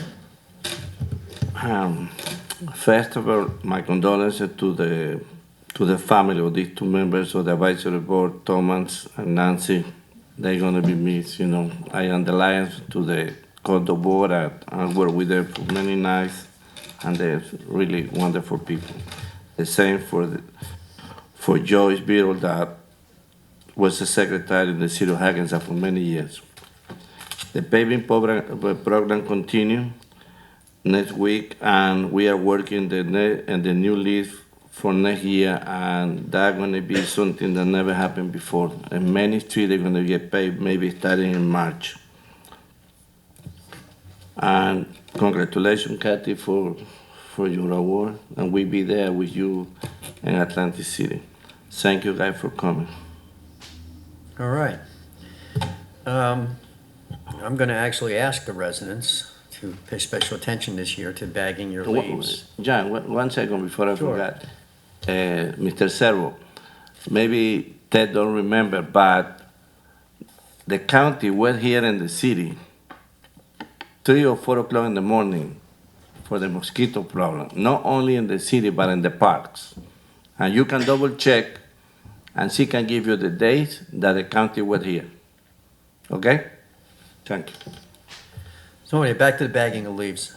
First of all, my condolences to the family of these 2 members of the advisory board, Thomas and Nancy. They're gonna be missed. I am the liaison to the condo board. I worked with them for many nights, and they're really wonderful people. The same for Joyce Beadle, that was the secretary in the city of Hackensack for many years. The paving program continues next week, and we are working the new list for next year, and that's going to be something that never happened before. And many streets are going to get paved, maybe starting in March. And congratulations, Kathy, for your award, and we'll be there with you in Atlantic City. Thank you guys for coming. All right. I'm going to actually ask the residents to pay special attention this year to bagging your leaves. John, one second before I Sure. forgot. Mr. Servo, maybe Ted don't remember, but the county, we're here in the city, 3 or 4 o'clock in the morning for the mosquito problem, not only in the city, but in the parks. And you can double check, and she can give you the days that the county was here. Okay? Thank you. So anyway, back to the bagging of leaves.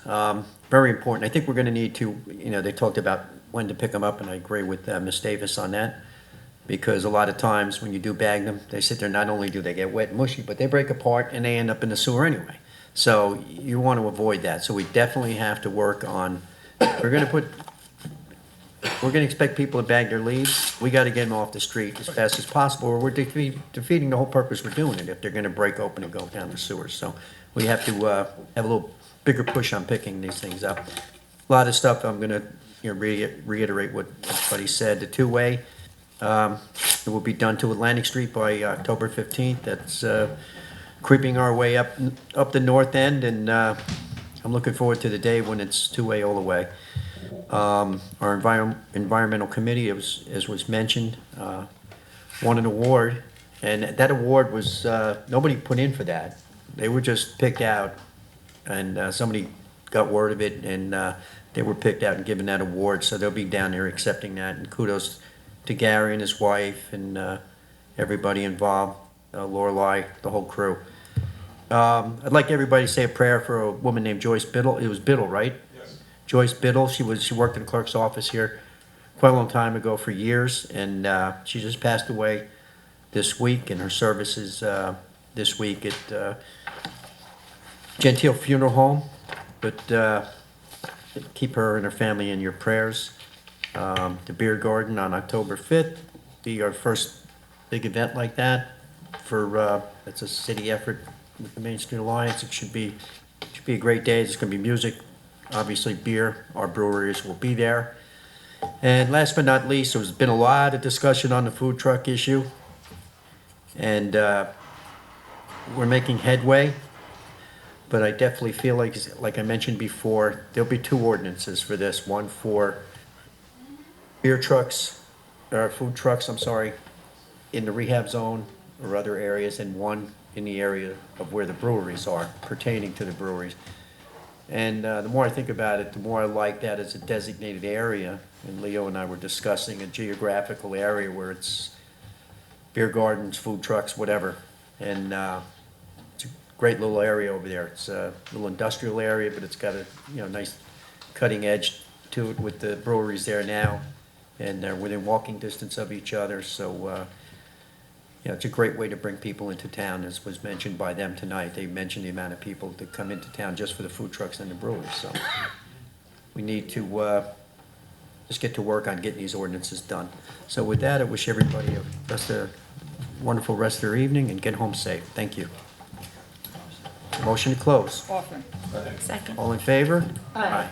Very important. I think we're going to need to, they talked about when to pick them up, and I agree with Ms. Davis on that. Because a lot of times when you do bag them, they sit there, not only do they get wet and mushy, but they break apart and they end up in the sewer anyway. So you want to avoid that. So we definitely have to work on, we're going to expect people to bag their leaves. We got to get them off the street as fast as possible, or we're defeating the whole purpose we're doing it if they're going to break open and go down the sewers. So we have to have a little bigger push on picking these things up. A lot of stuff, I'm going to reiterate what everybody said. The two-way, it will be done to Atlantic Street by October 15th. That's creeping our way up the north end, and I'm looking forward to the day when it's two-way all the way. Our environmental committee, as was mentioned, won an award, and that award was, nobody put in for that. They were just picked out, and somebody got word of it, and they were picked out and given that award, so they'll be down there accepting that, and kudos to Gary and his wife and everybody involved, Lorelei, the whole crew. I'd like everybody to say a prayer for a woman named Joyce Biddle. It was Biddle, right? Yes. Joyce Biddle. She worked in the clerk's office here quite a long time ago, for years, and she just passed away this week, and her services this week at Gentile Funeral Home. But keep her and her family in your prayers. The beer garden on October 5th be our first big event like that. It's a city effort with the Main Street Alliance. It should be a great day. There's going to be music, obviously beer. Our breweries will be there. And last but not least, there's been a lot of discussion on the food truck issue, and we're making headway. But I definitely feel like I mentioned before, there'll be 2 ordinances for this. One for beer trucks, or food trucks, I'm sorry, in the rehab zone or other areas, and one in the area of where the breweries are, pertaining to the breweries. And the more I think about it, the more I like that as a designated area. And Leo and I were discussing a geographical area where it's beer gardens, food trucks, whatever. And it's a great little area over there. It's a little industrial area, but it's got a nice cutting edge to it with the breweries there now. And they're within walking distance of each other. So it's a great way to bring people into town, as was mentioned by them tonight. They mentioned the amount of people that come into town just for the food trucks and the breweries. So we need to just get to work on getting these ordinances done. So with that, I wish everybody just a wonderful rest of their evening and get home safe. Thank you. Motion to close. Often. Second. All in favor? Aye.